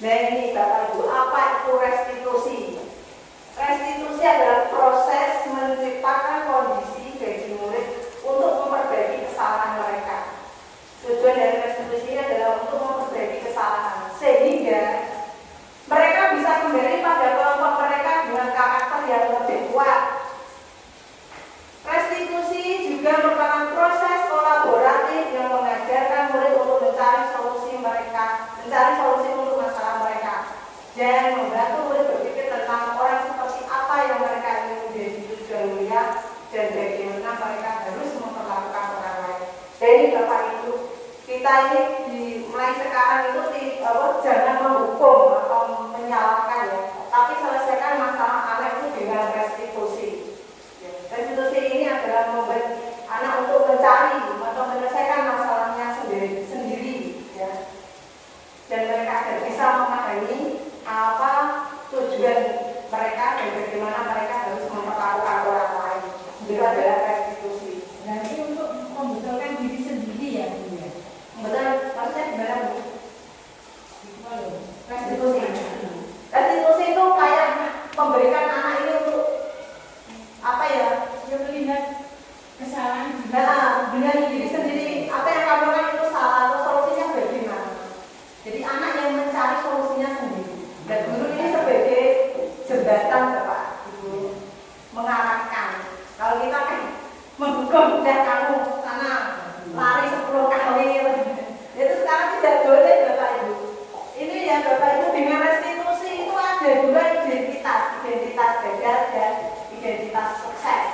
Nah ini Bapak Ibu, apa itu restitusi? Restitusi adalah proses menciptakan kondisi bagi murid untuk memperbaiki kesalahan mereka. Tujuan dari restitusi ini adalah untuk memperbaiki kesalahan, sehingga mereka bisa kembali pada kelompok mereka dengan karakter yang lebih kuat. Restitusi juga merupakan proses kolaboratif yang mengajarkan murid untuk mencari solusi untuk masalah mereka, dan membantu murid berpikir tentang orang seperti apa yang mereka ingin menjadi tujuan mulia dan bagaimana mereka harus memperlakukan orang lain. Jadi Bapak Ibu, kita ini mulai sekarang itu jangan menghukum atau menyalahkan ya, tapi selesaikan masalah anak itu dengan restitusi. Restitusi ini adalah membuat anak untuk mencari atau menyelesaikan masalahnya sendiri ya. Dan mereka akan bisa memahami apa tujuan mereka dan bagaimana mereka harus memperlakukan orang lain. Itu adalah restitusi. Nah ini untuk membetulkan diri sendiri ya Bu ya? Betul, maksudnya gimana Bu? Restitusi. Restitusi itu kayak memberikan anak ini untuk apa ya? Dia melihat kesalahan Dengan diri sendiri, apa yang kamu lakukan itu salah atau solusinya bagaimana? Jadi anak yang mencari solusinya sendiri. Dan guru ini sebagai jembatan Bapak Ibu mengarahkan. Kalau kita kan menghukum dan kamu sana lari 10 kali, itu sekarang tidak boleh Bapak Ibu. Ini ya Bapak Ibu, dengan restitusi itu ada dua identitas gagal dan identitas sukses.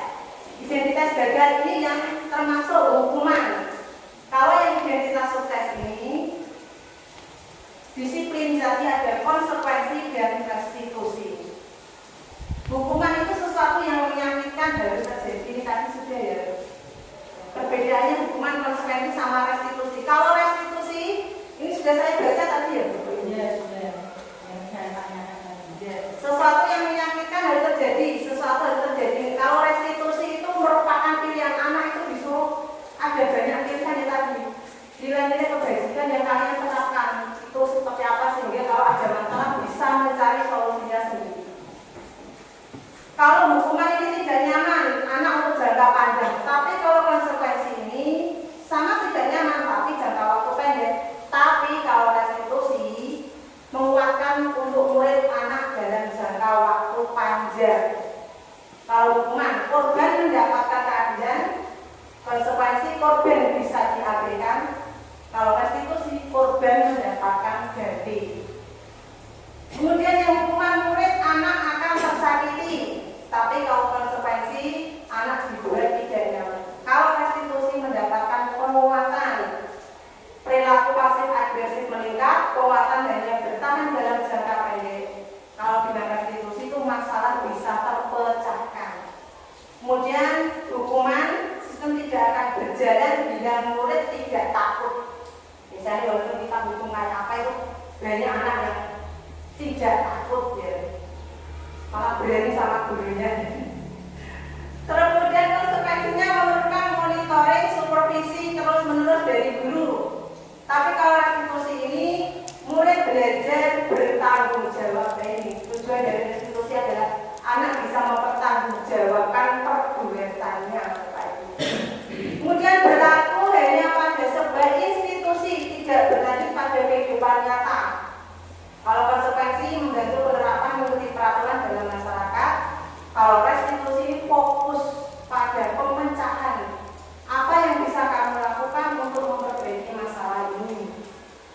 Identitas gagal ini yang termasuk hukuman. Kalau yang identitas sukses ini disiplin, jadi ada konsekuensi dan restitusi. Hukuman itu sesuatu yang menyakitkan harus terjadi. Ini tadi sudah ya. Perbedaannya hukuman, konsekuensi sama restitusi. Kalau restitusi ini sudah saya baca tadi ya Bu. Iya sudah. Yang saya tanyakan tadi. Sesuatu yang menyakitkan harus terjadi, sesuatu harus terjadi. Kalau restitusi itu merupakan pilihan anak, itu disuruh ada banyak pilihan yang tadi. Nilai-nilai kebajikan yang kalian terapkan itu seperti apa sehingga kalau ada masalah bisa mencari solusinya sendiri. Kalau hukuman ini tidak nyaman, anak untuk jangka panjang. Tapi kalau konsekuensi ini sama tidak nyaman, tapi jangka waktu pendek. Tapi kalau restitusi menguatkan untuk murid anak dalam jangka waktu panjang. Kalau hukuman, korban mendapatkan keadilan, konsekuensi korban bisa diabaikan. Kalau restitusi, korban mendapatkan ganti. Kemudian yang hukuman murid, anak akan tersakiti. Tapi kalau konsekuensi, anak dibuat tidak nyaman. Kalau restitusi mendapatkan penguatan, perilaku pasif agresif meningkat, penguatan hanya bertahan dalam jangka pendek. Kalau dengan restitusi itu masalah bisa terpecahkan. Kemudian hukuman sistem tidak akan berjalan bila murid tidak takut. Misalnya waktu kita hukum kayak apa itu banyak anak yang tidak takut ya, malah berani sama gurunya. Kemudian konsekuensinya memerlukan monitoring, supervisi terus menerus dari guru. Tapi kalau restitusi ini murid belajar bertanggung jawab. Ini tujuan dari restitusi adalah anak bisa mempertanggungjawabkan perbuatannya. Kemudian berlaku hanya pada sebuah institusi, tidak berlanjut pada kehidupan nyata. Kalau konsekuensi membantu penerapan mengikuti peraturan dalam masyarakat. Kalau restitusi fokus pada pemecahan. Apa yang bisa kamu lakukan untuk memperbaiki masalah ini?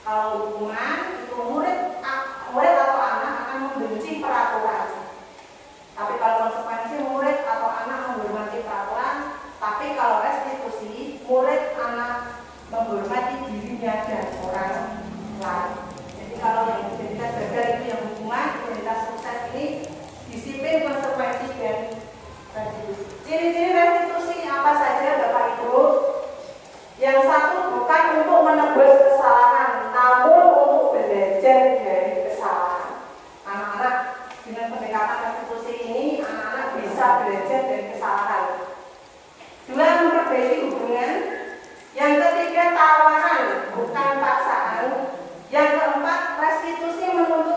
Kalau hukuman itu murid atau anak akan membenci peraturan. Tapi kalau konsekuensi murid atau anak menghormati peraturan. Tapi kalau restitusi, murid anak menghormati dirinya dan orang lain. Jadi kalau yang identitas gagal itu yang hukuman, identitas sukses ini disiplin, konsekuensi dan restitusi. Ciri-ciri restitusi apa saja Bapak Ibu? Yang satu, bukan untuk menebus kesalahan, namun untuk belajar dari kesalahan. Anak-anak dengan pendekatan restitusi ini, anak-anak bisa belajar dari kesalahan. Dua, memperbaiki hubungan. Yang ketiga, tawaran, bukan paksaan. Yang keempat, restitusi menuntut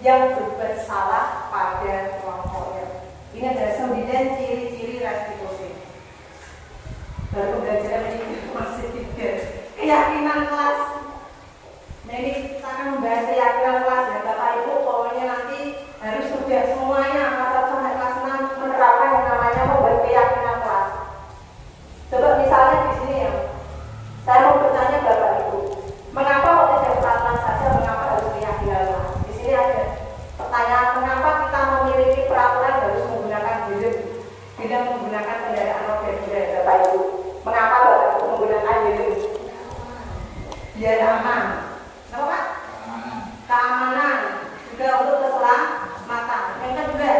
yang berbuat salah pada kelompoknya. Ini adalah 9 ciri-ciri restitusi. Baru pembelajaran ini masih 3. Keyakinan kelas. Nah ini kita akan membahas keyakinan kelas ya Bapak Ibu. Pokoknya nanti harus sudah semuanya angkatan sampai kelas 6 menerapkan yang namanya membuat keyakinan kelas. Coba misalnya di sini ya, saya mau bertanya Bapak Ibu, mengapa kok tidak peraturan saja, mengapa harus keyakinan kelas? Di sini ada pertanyaan, mengapa kita memiliki peraturan harus menggunakan helm bila menggunakan kendaraan roda 2, Bapak Ibu? Mengapa Bapak Ibu menggunakan helm? Biar aman. Kenapa Pak? Keamanan. Juga untuk keselamatan. Yang kedua,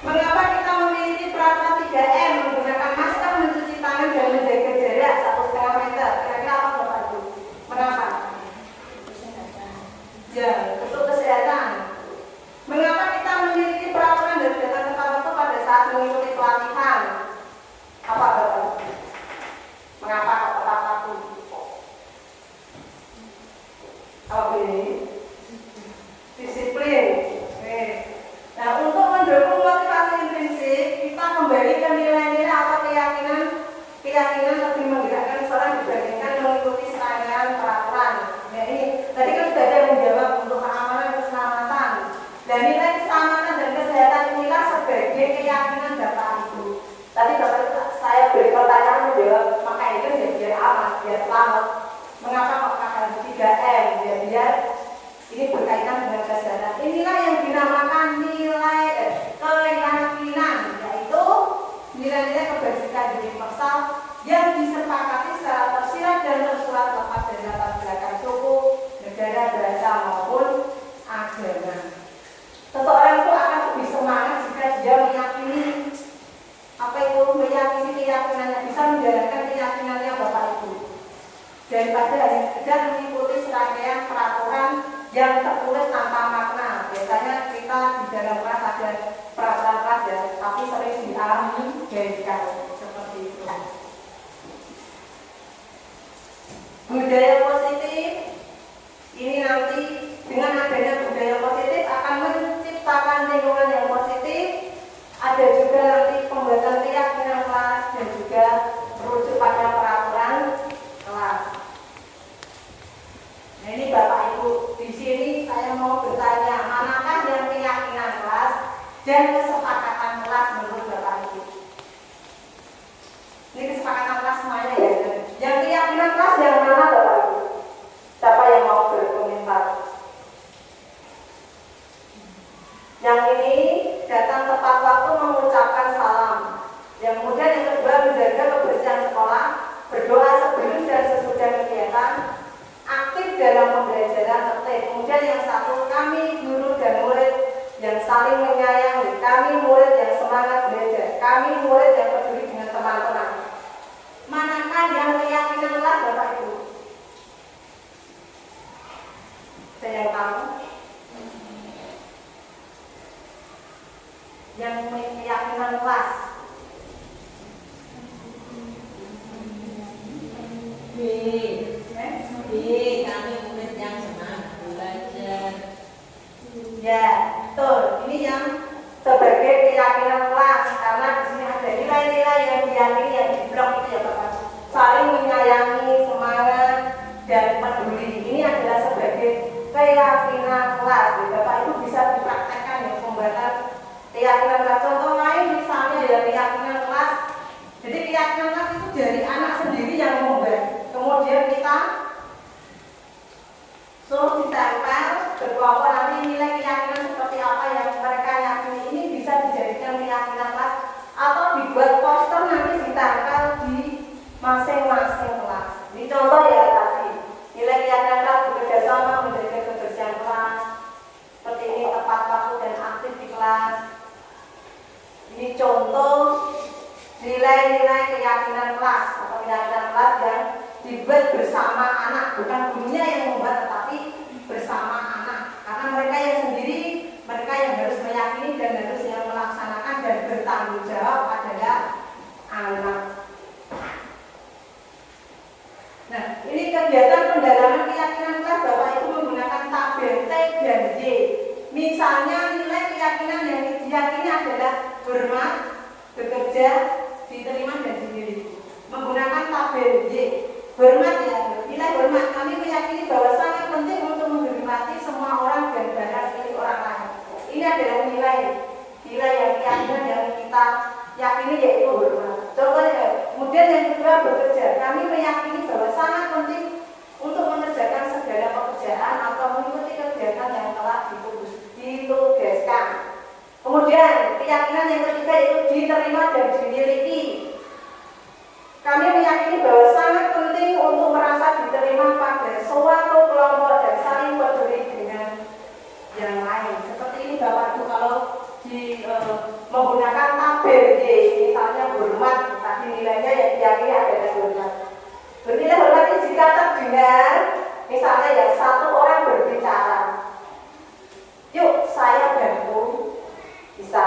mengapa kita memiliki peraturan 3M menggunakan masker, mencuci tangan dan menjaga jarak 1,5 meter? Kira-kira apa Bapak Ibu? Mengapa? Ya, untuk kesehatan. Mengapa kita memiliki peraturan dan datang tepat waktu pada saat mengikuti pelatihan? Apa Bapak Ibu? Mengapa kok tepat waktu? Apa ini? Disiplin. Oke. Nah, untuk mendukung motivasi intrinsik, kita kembali ke nilai-nilai atau keyakinan lebih menggerakkan seseorang dibandingkan mengikuti serangkaian peraturan. Nah, ini tadi kan sudah ada yang menjawab untuk keamanan, keselamatan. Dan nilai keselamatan dan kesehatan inilah sebagai keyakinan Bapak Ibu. Tadi Bapak Ibu saya beri pertanyaan menjawab, maka itu ya biar aman, biar selamat. Mengapa kok harus 3M? Ya biar ini berkaitan dengan kesehatan. Inilah yang dinamakan nilai keyakinan, yaitu nilai-nilai kebajikan universal yang disepakati secara tersirat dan tersurat lepas dari latar belakang suku, negara, bahasa maupun agama. Seseorang itu akan lebih semangat jika dia meyakini apa itu, meyakini keyakinannya, bisa menjalankan keyakinannya Bapak Ibu, daripada hanya sekedar mengikuti serangkaian peraturan yang tertulis tanpa makna. Biasanya kita di dalam kelas ada peraturan kelas ya, tapi sering diabaikan seperti itu. Budaya positif ini nanti dengan adanya budaya positif akan menciptakan lingkungan yang positif. Ada juga nanti pembuatan keyakinan kelas dan juga merujuk pada peraturan kelas. Nah ini Bapak Ibu, di sini saya mau bertanya, manakah yang keyakinan kelas dan kesepakatan kelas menurut Bapak Ibu? Ini kesepakatan kelas semuanya ya. Yang keyakinan kelas yang mana Bapak Ibu? Siapa yang mau berkomentar? Yang ini datang tepat waktu mengucapkan salam. Yang kemudian yang kedua menjaga kebersihan sekolah, berdoa sebelum dan sesudah kegiatan, aktif dalam pembelajaran tertib. Kemudian yang satu, kami guru dan murid yang saling menyayangi, kami murid yang semangat belajar, kami murid yang peduli dengan teman-teman. Manakah yang keyakinan kelas Bapak Ibu? Ada yang tahu? Yang keyakinan kelas. Kami murid yang semangat belajar. Ya, betul. Ini yang sebagai keyakinan kelas, karena di sini ada nilai-nilai yang diyakini yang di blok itu ya Bapak. Saling menyayangi, semangat, dan peduli. Ini adalah sebagai keyakinan kelas. Bapak Ibu bisa dipraktekkan ya pembuatan keyakinan kelas. Contoh lain misalnya ya keyakinan kelas. Jadi keyakinan kelas itu dari anak sendiri yang membuat. Kemudian kita suruh ditempel berkelompok, nanti nilai keyakinan seperti apa yang mereka yakini ini bisa dijadikan keyakinan kelas atau dibuat poster nanti ditempel di masing-masing kelas. Ini contoh ya tadi nilai keyakinan kelas bekerja sama menjaga kebersihan kelas, seperti ini tepat waktu dan aktif di kelas. Ini contoh nilai-nilai keyakinan kelas atau keyakinan kelas yang dibuat bersama anak, bukan gurunya yang membuat tetapi bersama anak, karena mereka yang sendiri, mereka yang harus meyakini dan harus yang melaksanakan dan bertanggung jawab adalah anak. Nah, ini kegiatan pendalaman keyakinan kelas Bapak Ibu menggunakan tabel T dan Y. Misalnya nilai keyakinan yang diyakini adalah hormat, bekerja, diterima dan dimiliki. Menggunakan tabel Y. Hormat ya, nilai hormat. Kami meyakini bahwa sangat penting untuk menghormati semua orang dan barang milik orang lain. Ini adalah nilai yang keyakinan yang kita yakini yaitu hormat. Contohnya, kemudian yang kedua bekerja. Kami meyakini bahwa sangat penting untuk mengerjakan segala pekerjaan atau mengikuti kegiatan yang telah ditugaskan. Kemudian keyakinan yang ketiga itu diterima dan dimiliki. Kami meyakini bahwa sangat penting untuk merasa diterima pada suatu kelompok dan saling peduli dengan yang lain. Seperti ini Bapak Ibu kalau menggunakan tabel Y, misalnya hormat, tadi nilainya yang diyakini adalah hormat. Bernilai hormat ini jika terdengar, misalnya ya satu orang berbicara, yuk saya bantu, bisa,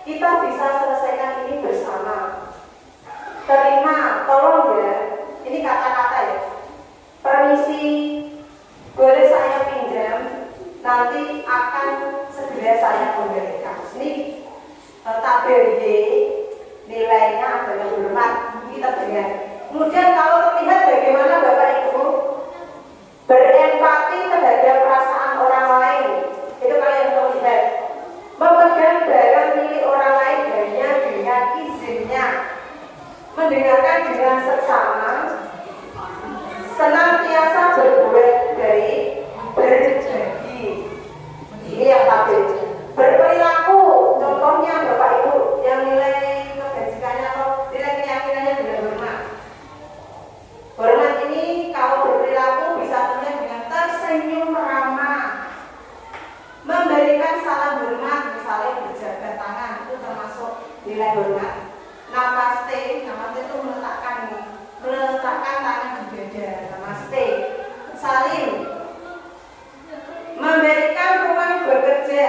kita bisa selesaikan ini bersama. Terima, tolong ya, ini kata-kata ya. Permisi, boleh saya pinjam, nanti akan segera saya kembalikan. Ini tabel Y, nilainya adalah hormat, kita dengar. Kemudian kalau terlihat bagaimana Bapak Ibu berempati terhadap perasaan orang lain, itu kalau yang terlihat. Memegang barang milik orang lain hanya dengan izinnya, mendengarkan dengan seksama, senantiasa berbuat baik, berbagi. Ini yang tabel. Berperilaku, contohnya Bapak Ibu yang nilai kebajikannya atau nilai keyakinannya dengan hormat. Hormat ini kalau berperilaku bisa terlihat dengan tersenyum ramah, memberikan salam hormat, misalnya berjabat tangan, itu termasuk nilai hormat. Namaste itu meletakkan tangan di dada. Namaste. Salim, memberikan ruang bekerja,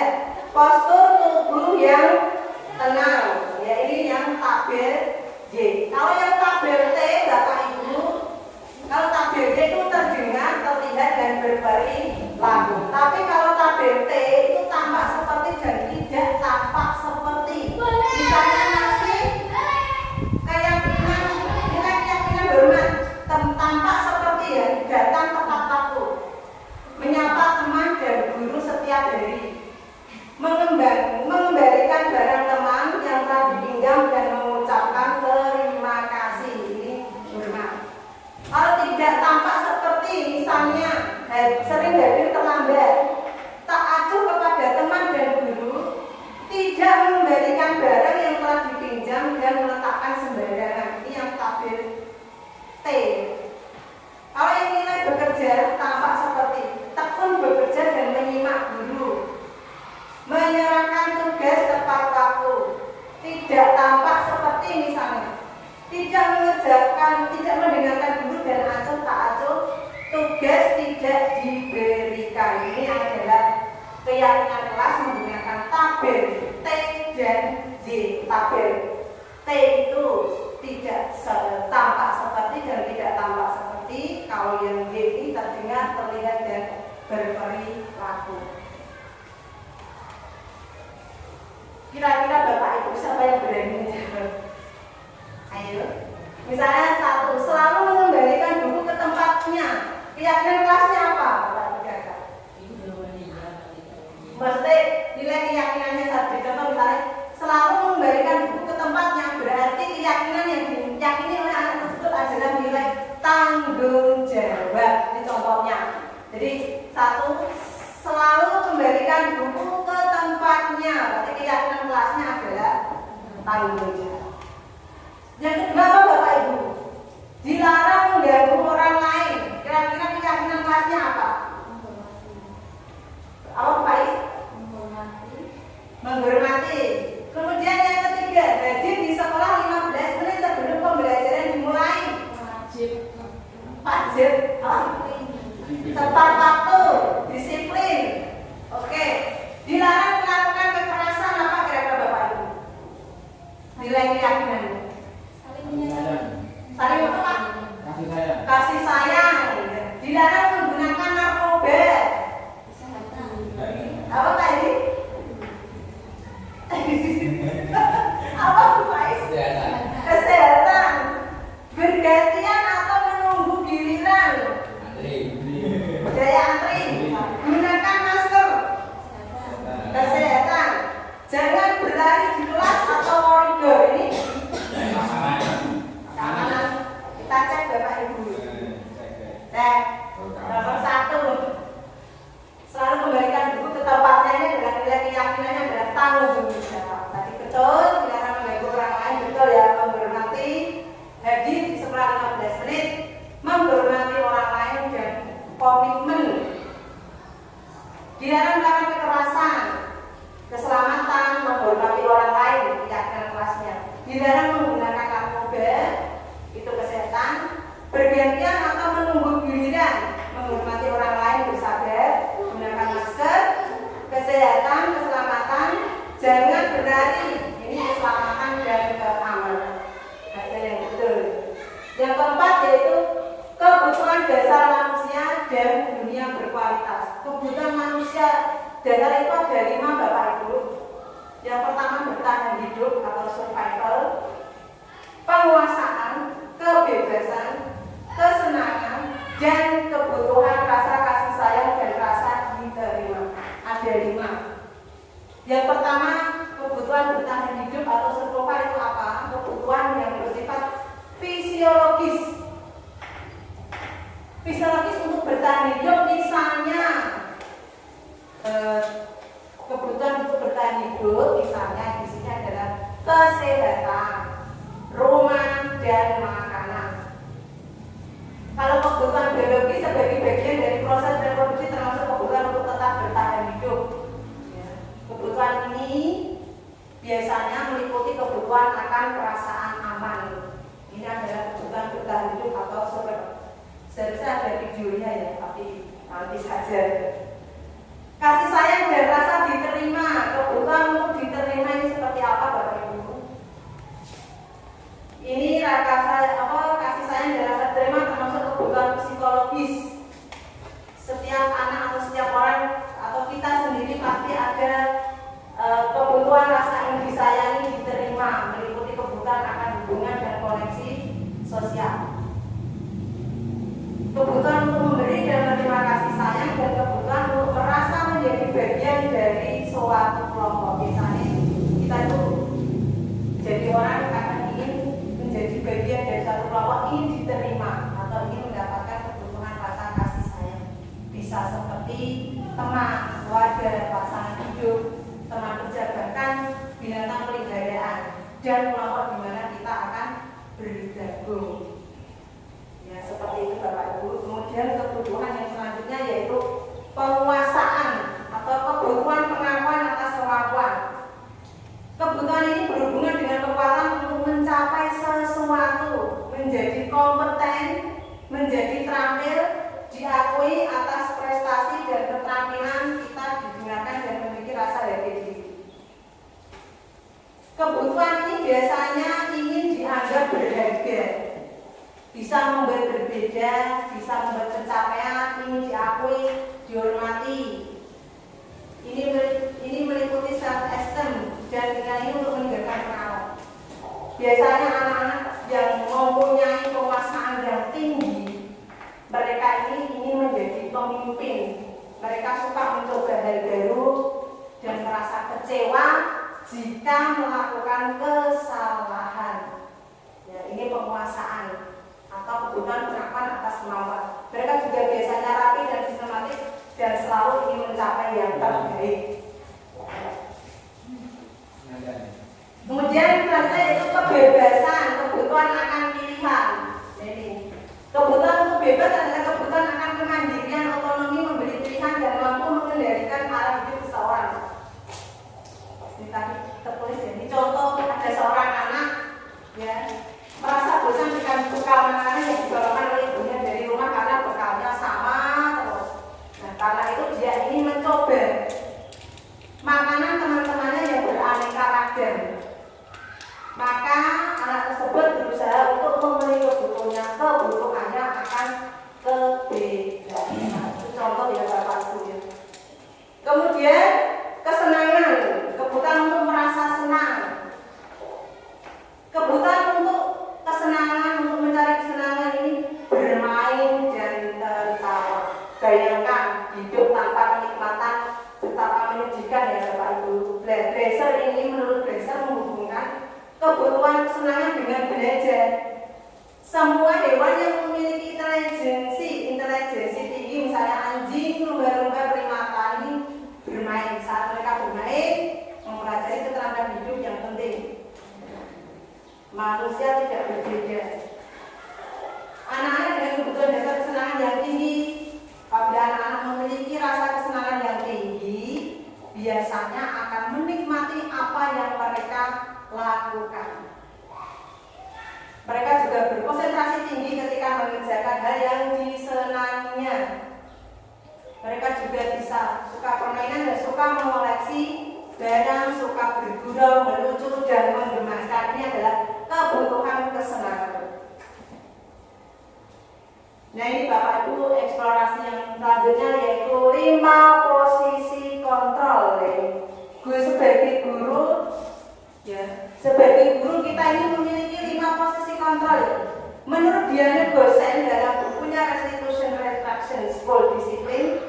postur tubuh yang tenang. Ya ini yang tabel Y. Kalau yang tabel T, Bapak Ibu, kalau tabel Y itu terdengar, terlihat dan berperilaku. Tapi kalau tabel T itu tampak seperti dan tidak tampak seperti. Misalnya masih keyakinan, nilai keyakinan hormat, tampak seperti ya datang tepat waktu, menyapa teman dan guru setiap hari, mengembalikan barang teman yang telah dipinjam dan mengucapkan terima kasih. Ini hormat. Kalau tidak tampak seperti misalnya sering hadir terlambat, tak acuh kepada teman dan guru, tidak mengembalikan barang yang telah dipinjam dan meletakkan sembarangan. Ini yang tabel T. Kalau yang nilai bekerja tampak seperti tekun bekerja dan menyimak guru, menyerahkan tugas tepat waktu, tidak tampak seperti misalnya tidak mendengarkan guru dan acuh tak acuh, tugas tidak diberikan. Ini adalah keyakinan kelas menggunakan tabel T dan Y. Tabel T itu tidak tampak seperti dan tidak tampak seperti. Kalau yang Y ini terdengar, terlihat dan berperilaku. Kira-kira Bapak Ibu siapa yang berani menjawab? Ayo. Misalnya satu, selalu mengembalikan buku ke tempatnya. Keyakinan kelasnya apa? Bapak Ibu kakak? Maksudnya nilai keyakinannya satu. Contoh misalnya selalu mengembalikan buku ke tempatnya, berarti keyakinan yang diyakini oleh anak tersebut adalah nilai tanggung jawab. Ini contohnya. Jadi satu, selalu kembalikan buku ke tempatnya, berarti keyakinan kelasnya adalah tanggung jawab. Yang kedua apa Bapak Ibu? Dilarang mengganggu orang lain. Kira-kira keyakinan kelasnya apa? Apa Pak Is? Menghormati. Kemudian yang ketiga, hadir di sekolah 15 menit sebelum pembelajaran dimulai. Wajib. Tepat waktu, disiplin. Oke. Dilarang melakukan kekerasan apa kira-kira Bapak Ibu? dasar itu ada 5 Bapak Ibu. Yang pertama bertahan hidup atau survival, penguasaan, kebebasan, kesenangan, dan kebutuhan rasa kasih sayang dan rasa diterima. Ada 5. Yang pertama, kebutuhan bertahan hidup atau survival itu apa? Kebutuhan yang bersifat fisiologis. Fisiologis untuk bertahan hidup, misalnya kebutuhan untuk bertahan hidup, misalnya di sini adalah kesehatan, rumah, dan makanan. Kalau kebutuhan biologi sebagai bagian dari proses reproduksi termasuk kebutuhan untuk tetap bertahan hidup. Kebutuhan ini biasanya meliputi kebutuhan akan perasaan aman. Ini adalah kebutuhan bertahan hidup atau survival. Seharusnya ada videonya ya, tapi nanti saja. Kasih sayang dan rasa diterima. Kebutuhan untuk diterima ini seperti apa Bapak Ibu? Ini kasih sayang dan rasa diterima termasuk kebutuhan psikologis. Setiap anak atau setiap orang atau kita sendiri pasti ada kebutuhan rasa ingin disayangi, diterima, meliputi kebutuhan akan hubungan dan koneksi sosial. Kebutuhan untuk memberi dan menerima kasih sayang, dan kebutuhan untuk merasa menjadi bagian dari suatu kelompok. Misalnya kita itu jadi orang karena ingin menjadi bagian dari suatu kelompok, ingin diterima atau ingin mendapatkan kebutuhan rasa kasih sayang. Bisa seperti teman, keluarga, pasangan hidup, teman kerja, bahkan binatang peliharaan, dan kelompok di mana kita akan bergabung. Ya, seperti itu Bapak Ibu. Kemudian kebutuhan yang selanjutnya yaitu penguasaan atau kebutuhan pengakuan atas kemampuan. Kebutuhan ini berhubungan dengan kekuatan untuk mencapai sesuatu, menjadi kompeten, menjadi terampil, diakui atas prestasi dan keterampilan kita digunakan dan memiliki rasa harga diri. Kebutuhan ini biasanya ingin dianggap berharga, bisa membuat berbeda, bisa membuat pencapaian, ingin diakui, dihormati. Ini meliputi self esteem dan tinggal ini untuk meninggalkan pengaruh. Biasanya anak-anak yang mempunyai penguasaan yang tinggi, mereka ini ingin menjadi pemimpin. Mereka suka mencoba hal baru dan merasa kecewa jika melakukan kesalahan. Ya, ini penguasaan atau kebutuhan pengakuan atas kemampuan. Mereka juga biasanya rapi dan sistematis dan selalu ingin mencapai yang terbaik. Kemudian selanjutnya yaitu kebebasan, kebutuhan akan pilihan. Jadi kebutuhan untuk bebas adalah kebutuhan akan kemandirian, otonomi, memberi pilihan dan mampu mengendalikan arah hidup seseorang. Ini tadi tertulis ya. Ini contoh ada seorang anak ya merasa bosan dengan bekal makanan yang dibawakan oleh ibunya dari rumah karena bekalnya sama terus. Nah, karena itu dia ingin mencoba makanan teman-temannya yang beraneka ragam. Maka anak tersebut berusaha untuk memenuhi kebutuhannya akan kebebasan. Itu contoh ya Bapak Ibu ya. Kemudian kesenangan, kebutuhan untuk merasa senang. Kebutuhan untuk kesenangan, untuk mencari kesenangan ini bermain dan tertawa. Bayangkan hidup tanpa kenikmatan betapa menyedihkan ya Bapak Ibu. Belajar ini menurut belajar menghubungkan kebutuhan kesenangan dengan belajar. Semua hewan yang memiliki intelijensi tinggi, misalnya anjing, lumba-lumba, primata ini bermain. Saat mereka bermain, mempelajari keterampilan hidup yang penting. Manusia tidak berbeda. Anak-anak dengan kebutuhan dasar kesenangan yang tinggi, apabila anak-anak memiliki rasa kesenangan yang tinggi, biasanya akan menikmati apa yang mereka lakukan. Mereka juga berkonsentrasi tinggi ketika mengerjakan hal yang disenanginya. Mereka juga bisa suka permainan dan suka mengoleksi barang, suka bergurau, melucu dan menggemaskan. Ini adalah kebutuhan kesenangan. Nah, ini Bapak Ibu eksplorasi yang selanjutnya yaitu 5 posisi kontrol nih. Gue sebagai guru, ya, sebagai guru kita ini memiliki 5 posisi kontrol. Menurut Diana Gosen dalam bukunya Restitution Retraction School Discipline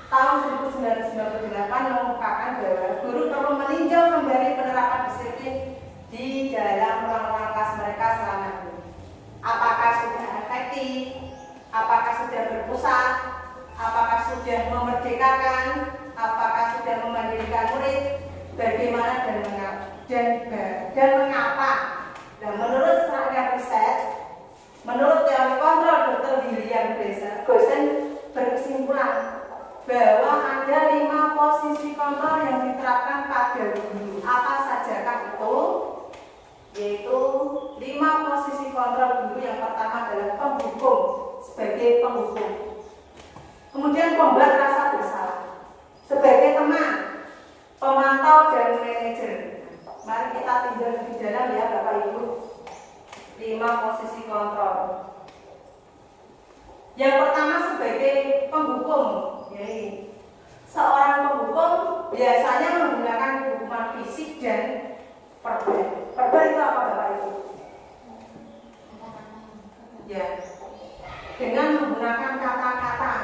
tahun 1998 mengungkapkan bahwa guru perlu meninjau kembali penerapan disiplin di dalam ruang-ruang kelas mereka selama ini. Apakah sudah efektif? Apakah sudah berpusat? Apakah sudah memerdekakan? Apakah sudah memandirikan murid? Bagaimana dan mengapa? Dan menurut serangkaian riset, menurut teori kontrol Dr. William Gosen berkesimpulan bahwa ada 5 posisi kontrol yang diterapkan pada guru. Apa sajakah itu? Yaitu 5 posisi kontrol guru. Yang pertama adalah penghukum, sebagai penghukum. Kemudian pembuat rasa bersalah sebagai teman, pemantau dan manajer. Mari kita tinjau lebih dalam ya Bapak Ibu. 5 posisi kontrol. Yang pertama sebagai penghukum. Jadi, seorang penghukum biasanya menggunakan hukuman fisik dan verbal. Verbal itu apa Bapak Ibu? Ya, dengan menggunakan kata-kata.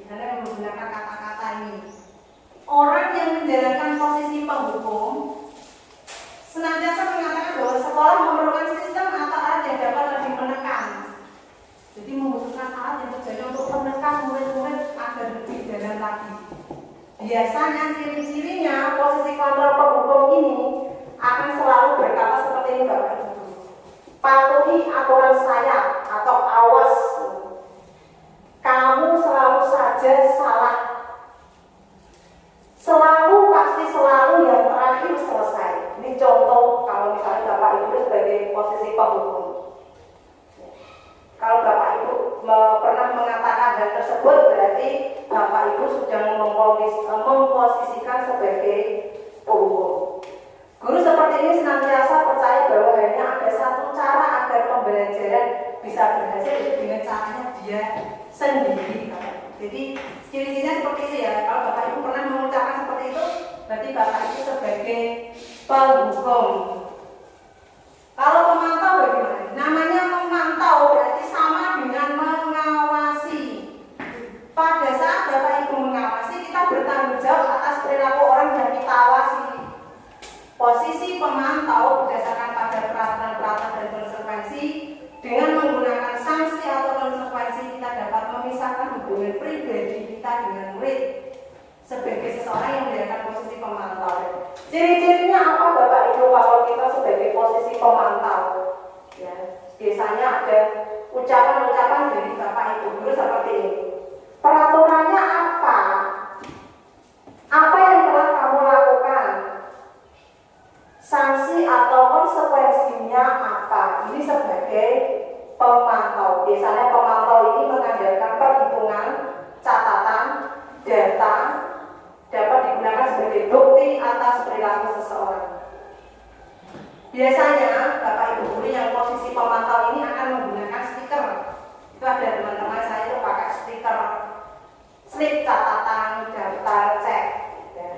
Dengan menggunakan kata-kata ini, orang yang menjalankan posisi penghukum senantiasa mengatakan bahwa sekolah memerlukan sistem atau alat yang dapat lebih menekan. Jadi membutuhkan alat yang terjadi untuk menekan murid-murid agar lebih dalam lagi. Biasanya ciri-cirinya posisi kontrol penghukum ini akan selalu berkata seperti ini Bapak Ibu. Patuhi aturan saya atau awas. Kamu selalu saja salah. Selalu pasti selalu yang terakhir selesai. Ini contoh kalau misalnya Bapak Ibu sebagai posisi penghukum. Kalau Bapak Ibu pernah mengatakan hal tersebut, berarti Bapak Ibu sudah memposisikan sebagai penghukum. Guru seperti ini senantiasa percaya bahwa hanya ada satu cara agar pembelajaran bisa berhasil, itu dengan caranya dia sendiri. Jadi ciri-cirinya seperti itu ya. Kalau Bapak Ibu pernah mengucapkan seperti itu, berarti Bapak Ibu sebagai penghukum. Kalau pemantau bagaimana? Namanya memantau berarti sama dengan mengawasi. Pada saat Bapak Ibu mengawasi, kita bertanggung jawab atas perilaku orang yang kita awasi. Posisi pemantau berdasarkan pada peraturan-peraturan dan konsekuensi. Dengan menggunakan sanksi atau konsekuensi, kita dapat memisahkan hubungan pribadi kita dengan murid sebagai seseorang yang menjalankan posisi pemantau. Ciri-cirinya apa Bapak Ibu kalau kita sebagai posisi pemantau? Ya, biasanya ada ucapan-ucapan dari Bapak Ibu guru seperti ini. Peraturannya apa? Apa yang telah kamu lakukan? Sanksi atau konsekuensinya apa? Ini sebagai pemantau. Biasanya pemantau ini mengandalkan perhitungan, catatan, data, dapat digunakan sebagai bukti atas perilaku seseorang. Biasanya Bapak Ibu guru yang posisi pemantau ini akan menggunakan stiker. Itu ada teman-teman saya itu pakai stiker, slip catatan, daftar, cek. Ya.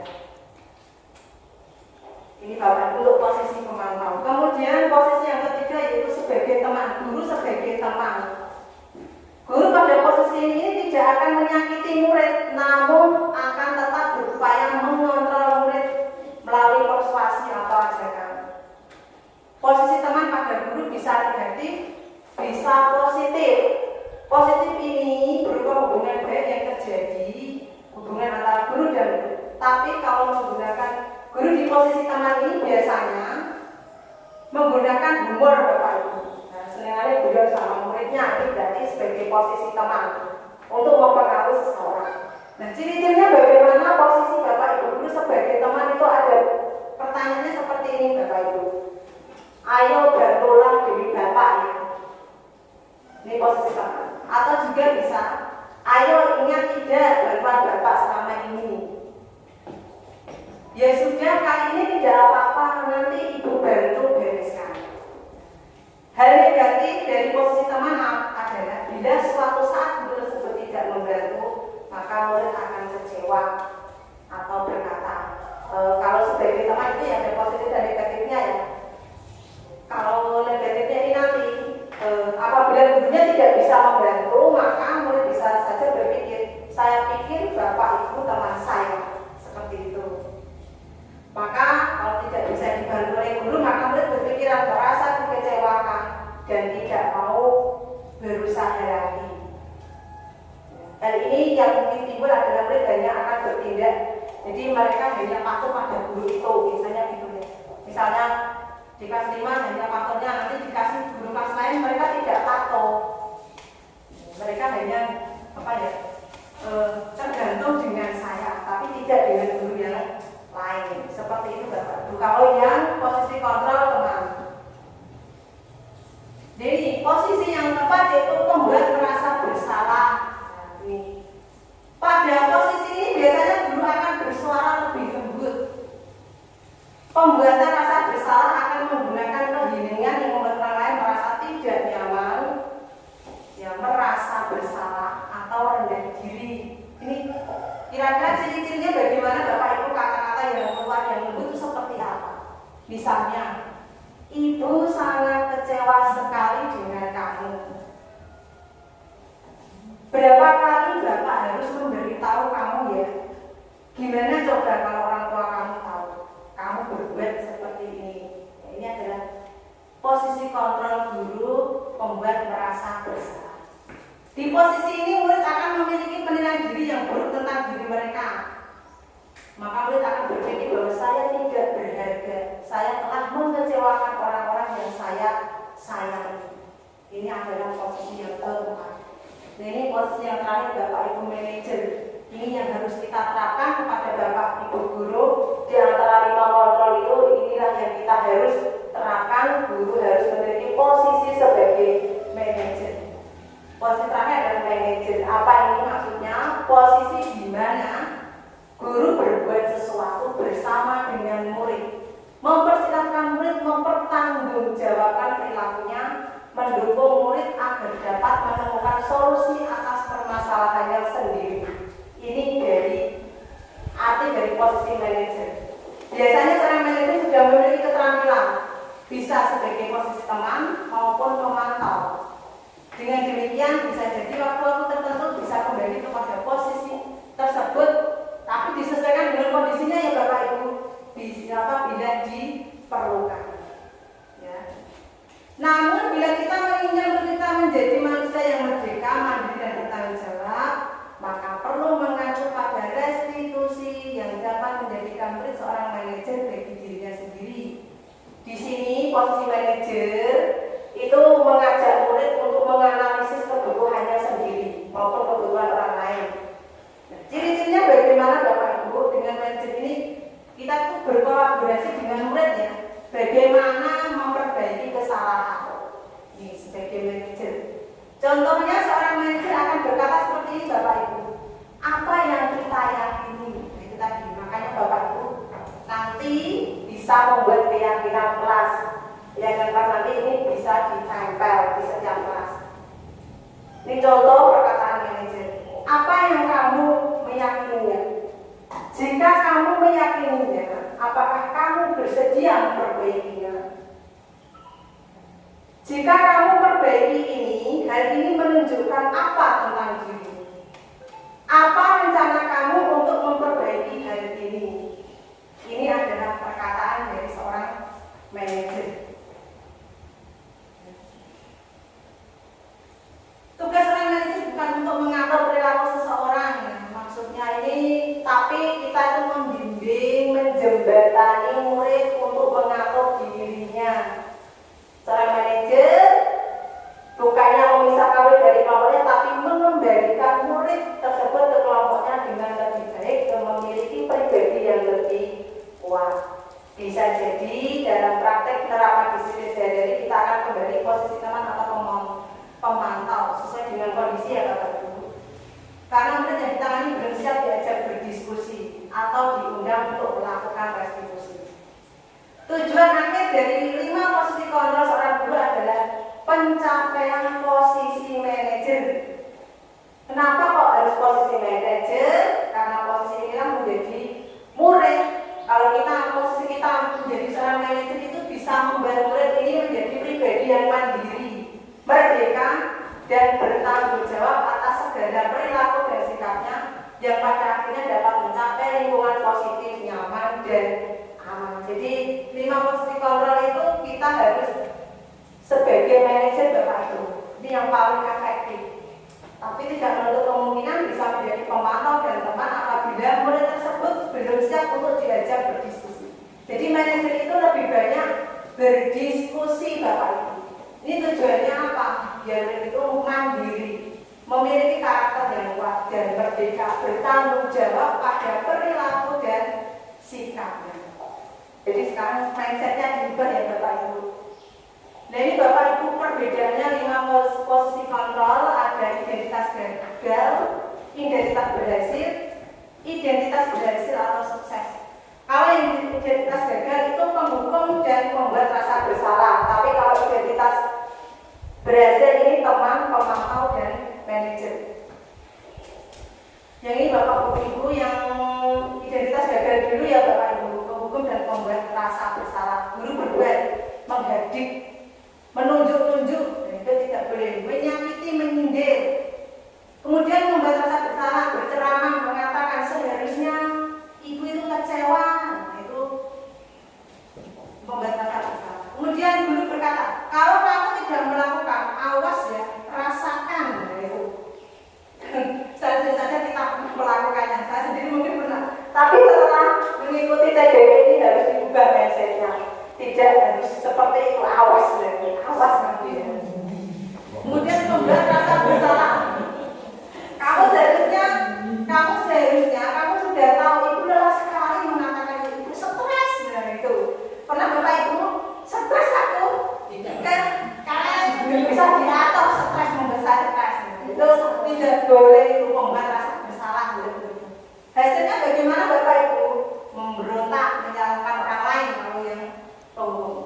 Ini Bapak Ibu untuk posisi pemantau. Kemudian posisi yang ketiga yaitu sebagai teman. Guru sebagai teman. Guru pada posisi ini tidak akan menyakiti murid, namun akan tetap berupaya mengontrol murid melalui persuasi atau ajakan. Posisi teman pada guru bisa negatif, bisa positif. Positif ini berupa hubungan baik yang terjadi, hubungan antara guru dan murid. Tapi kalau menggunakan guru di posisi teman ini biasanya menggunakan humor Bapak Ibu. Nah, seringkali guru sama muridnya ini berarti sebagai posisi teman untuk mempengaruhi seseorang. Nah, ciri-cirinya bagaimana posisi Bapak Ibu guru sebagai teman itu ada pertanyaannya seperti ini Bapak Ibu. Ayo bantulah diri Bapak ya. Ini posisi teman. Atau juga bisa, ayo ingat tidak bantuan Bapak selama ini. Ya sudah, kali ini tidak apa-apa, nanti Ibu bantu bereskan. Hal negatif dari posisi teman adalah bila suatu saat guru tersebut tidak membantu, maka murid akan kecewa atau Maka kalau tidak bisa dibantu oleh guru, maka murid berpikiran merasa dikecewakan dan tidak mau berusaha lagi. Hal ini yang mungkin timbul adalah murid banyak akan bertindak. Jadi mereka hanya patuh pada guru itu, misalnya gitu ya. Misalnya di kelas 5 hanya patuhnya, nanti dikasih guru kelas lain mereka tidak patuh. Mereka hanya tergantung dengan saya, tapi tidak dengan guru yang lain. Seperti itu Bapak Ibu. Kalau yang posisi kontrol teman. Jadi posisi yang tepat yaitu membuat merasa bersalah. Pada posisi ini biasanya guru akan bersuara lebih lembut. Pembuatan rasa bersalah akan menggunakan keheningan yang membuat orang lain merasa tidak nyaman, yang merasa bersalah atau rendah diri. Ini kira-kira ciri-cirinya bagaimana Bapak Ibu? Kata-kata yang keluar yang lembut itu seperti apa? Misalnya, ibu sangat kecewa sekali dengan kamu. Berapa kali Bapak harus memberitahu kamu ya? Gimana coba kalau orang tua kamu tahu kamu berbuat seperti ini? Ini adalah posisi kontrol guru membuat merasa bersalah. Di posisi ini murid akan memiliki penilaian diri yang buruk tentang diri mereka. Maka murid akan berpikir bahwa saya tidak berharga, saya telah mengecewakan orang-orang yang saya sayangi. Ini adalah posisi yang keempat. Nah, ini posisi yang terakhir Bapak Ibu manajer. Ini yang harus kita terapkan kepada Bapak Ibu guru. Di antara 5 kontrol itu, inilah yang kita harus terapkan. Guru harus memiliki posisi sebagai manajer. Posisi terakhir adalah manajer. Apa ini maksudnya? Posisi di mana guru berbuat sesuatu bersama dengan murid, mempersilahkan murid mempertanggungjawabkan perilakunya, mendukung murid agar dapat menemukan solusi atas permasalahannya sendiri. Ini dari arti dari posisi manajer. Biasanya seorang manajer sudah memiliki keterampilan, bisa sebagai posisi teman maupun pemantau. Dengan demikian bisa jadi waktu-waktu tertentu bisa kembali kepada posisi tersebut, tapi disesuaikan dengan kondisinya ya Bapak Ibu, bila diperlukan. Ya. Namun bila kita menginginkan kita menjadi manusia yang merdeka, mandiri dan bertanggung jawab, maka perlu mengacu pada restitusi yang dapat menjadikan murid seorang manajer bagi dirinya sendiri. Di sini posisi manajer itu mengajak murid untuk menganalisis kebutuhannya sendiri maupun kebutuhan orang lain. Nah, ciri-cirinya bagaimana Bapak Ibu? Dengan manajer ini kita tuh berkolaborasi dengan murid ya. Bagaimana memperbaiki kesalahan ini sebagai manajer. Contohnya seorang manajer akan berkata seperti ini Bapak Ibu. Apa yang kita yakini? Nah, itu tadi. Makanya Bapak Ibu nanti bisa membuat keyakinan kelas. Keyakinan kelas nanti ini bisa ditempel di setiap kelas. Ini contoh perkataan manajer. Apa yang kamu meyakininya? Jika kamu meyakininya, apakah kamu bersedia memperbaikinya? Jika kamu perbaiki ini, hal ini menunjukkan apa tentang diri? Apa rencana kamu untuk memperbaiki hal ini? Ini adalah perkataan dari seorang manajer. Tugas seorang manajer bukan untuk mengatur perilaku seseorang, ya. Maksudnya ini, tapi kita itu membimbing, menjembatani murid untuk mengatur dirinya. Seorang manajer bukannya memisahkan murid dari kelompoknya, tapi mengembalikan murid tersebut ke kelompoknya dengan lebih baik dan memiliki pribadi yang lebih kuat. Bisa jadi dalam praktek penerapan disiplin sehari-hari kita akan kembali posisi teman atau pemantau sesuai dengan kondisi yang Bapak Ibu. Karena murid yang ditangani belum siap diajak berdiskusi atau diundang untuk melakukan restitusi. Tujuan akhir dari 5 posisi kontrol seorang guru adalah pencapaian posisi manajer. Kenapa kok harus posisi manajer? Karena posisi ini menjadi murid. Kalau posisi kita menjadi seorang manajer itu bisa membuat murid ini menjadi pribadi yang mandiri, merdeka, dan bertanggung jawab atas segala perilaku dan sikapnya yang pada akhirnya dapat mencapai lingkungan positif, nyaman, dan manajer Bapak Ibu. Ini yang paling efektif. Tapi tidak menutup kemungkinan bisa menjadi pemantau dan teman apabila murid tersebut belum siap untuk diajak berdiskusi. Jadi manajer itu lebih banyak berdiskusi Bapak Ibu. Ini tujuannya apa? Biar murid itu mandiri, memiliki karakter yang kuat dan merdeka, bertanggung jawab pada perilaku dan sikapnya. Jadi sekarang mindsetnya diubah ya Bapak Ibu. Nah ini Bapak Ibu perbedaannya 5 posisi kontrol, ada identitas gagal, identitas berhasil atau sukses. Kalau yang identitas gagal itu penghukum dan membuat rasa bersalah, tapi kalau identitas berhasil ini teman, pemantau dan manajer. Yang ini Bapak Ibu yang identitas gagal dulu ya Bapak Ibu, penghukum dan membuat rasa bersalah. Guru berbuat menghadik, menunjuk-nunjuk, itu tidak boleh. Menyakiti, menyindir. Kemudian membuat rasa bersalah, berceramah, mengatakan seharusnya ibu itu kecewa, itu membuat rasa bersalah. Kemudian guru berkata, kalau kamu tidak melakukan, awas ya, rasakan, itu. Saja kita melakukannya. Saya sendiri mungkin pernah, tapi setelah mengikuti CDW ini harus diubah mindsetnya. Tidak harus seperti itu, awas lagi, awas nanti ya. Kemudian membuat rasa bersalah. Kamu sudah tahu ibu lelah sekali mengatakan ibu stres, nah itu. Pernah Bapak Ibu stres aku? Kan karena bisa diatur stres membesar stres. Itu tidak boleh, itu membuat rasa bersalah. Hasilnya bagaimana Bapak Ibu? Memberontak, menyalahkan orang lain kalau yang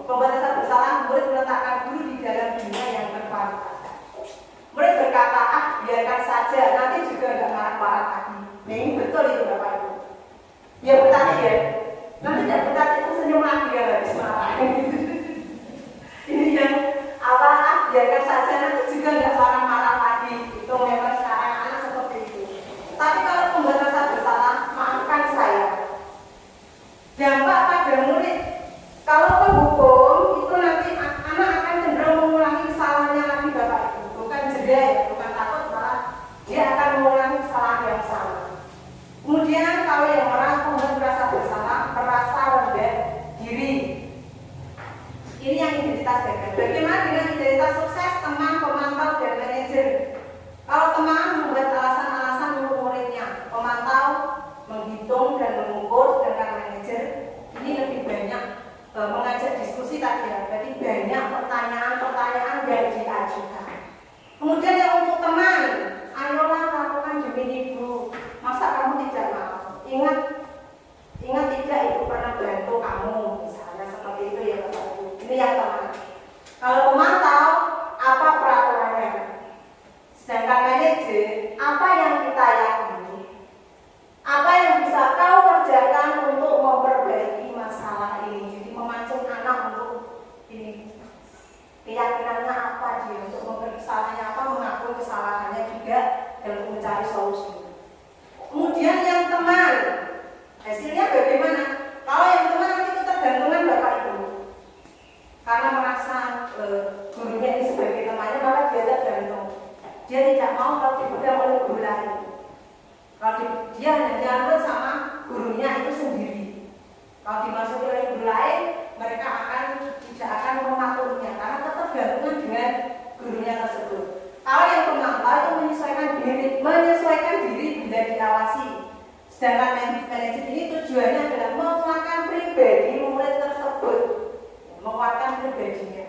membuat rasa bersalah, murid meletakkan guru di dalam dunia yang berkualitas. Murid berkata, biarkan saja, nanti juga nggak marah-marah lagi. Nah ini betul itu Bapak Ibu. Ya berarti ya, nanti tidak berarti itu senyum lagi ya habis marah. Ini yang apa? Biarkan saja, nanti juga nggak marah-marah lagi. Itu memang sekarang anak seperti itu. Tapi kalau membuat rasa bersalah, maafkan saya. Dampak pada murid. Kalau penghukum itu nanti anak akan cenderung mengulangi kesalahannya lagi Bapak Ibu. Bukan jeda ya, bukan takut, malah dia akan mengulangi kesalahan yang sama. Kemudian kalau yang merasa bersalah, merasa rendah diri. Ini yang identitas gagal. Bagaimana dengan identitas sukses, teman, pemantau, dan manajer? Kalau teman membuat alasan-alasan untuk muridnya, pemantau menghitung dan mengukur, dengan manajer ini lebih banyak mengajak diskusi tadi ya. Jadi banyak pertanyaan-pertanyaan yang diajukan. Kemudian yang untuk teman, ayolah lakukan demi ibu. Masa kamu tidak mau? Ingat tidak ibu pernah bantu kamu, misalnya seperti itu ya Bapak Ibu. Ini yang teman. Kalau pemantau, apa peraturannya? Sedangkan manajer, apa yang kita yakini? Apa yang bisa kau kerjakan untuk memperbaiki masalah ini? Jadi memancing anak untuk ini. Keyakinannya apa dia untuk memberi kesalahannya apa, mengakui kesalahannya juga dan mencari solusi. Kemudian yang teman, hasilnya bagaimana? Kalau yang teman nanti ketergantungan Bapak Ibu, karena merasa gurunya ini sebagai temannya, maka dia tergantung. Dia tidak mau kalau dipegang oleh guru lain. Kalau dia hanya diambil sama gurunya itu sendiri. Kalau dimasuki oleh guru lain, mereka tidak akan mematuhinya karena ketergantungan dengan gurunya tersebut. Kalau yang pemantau itu menyesuaikan diri bila diawasi. Sedangkan manajer ini tujuannya adalah menguatkan pribadi murid tersebut, menguatkan pribadinya.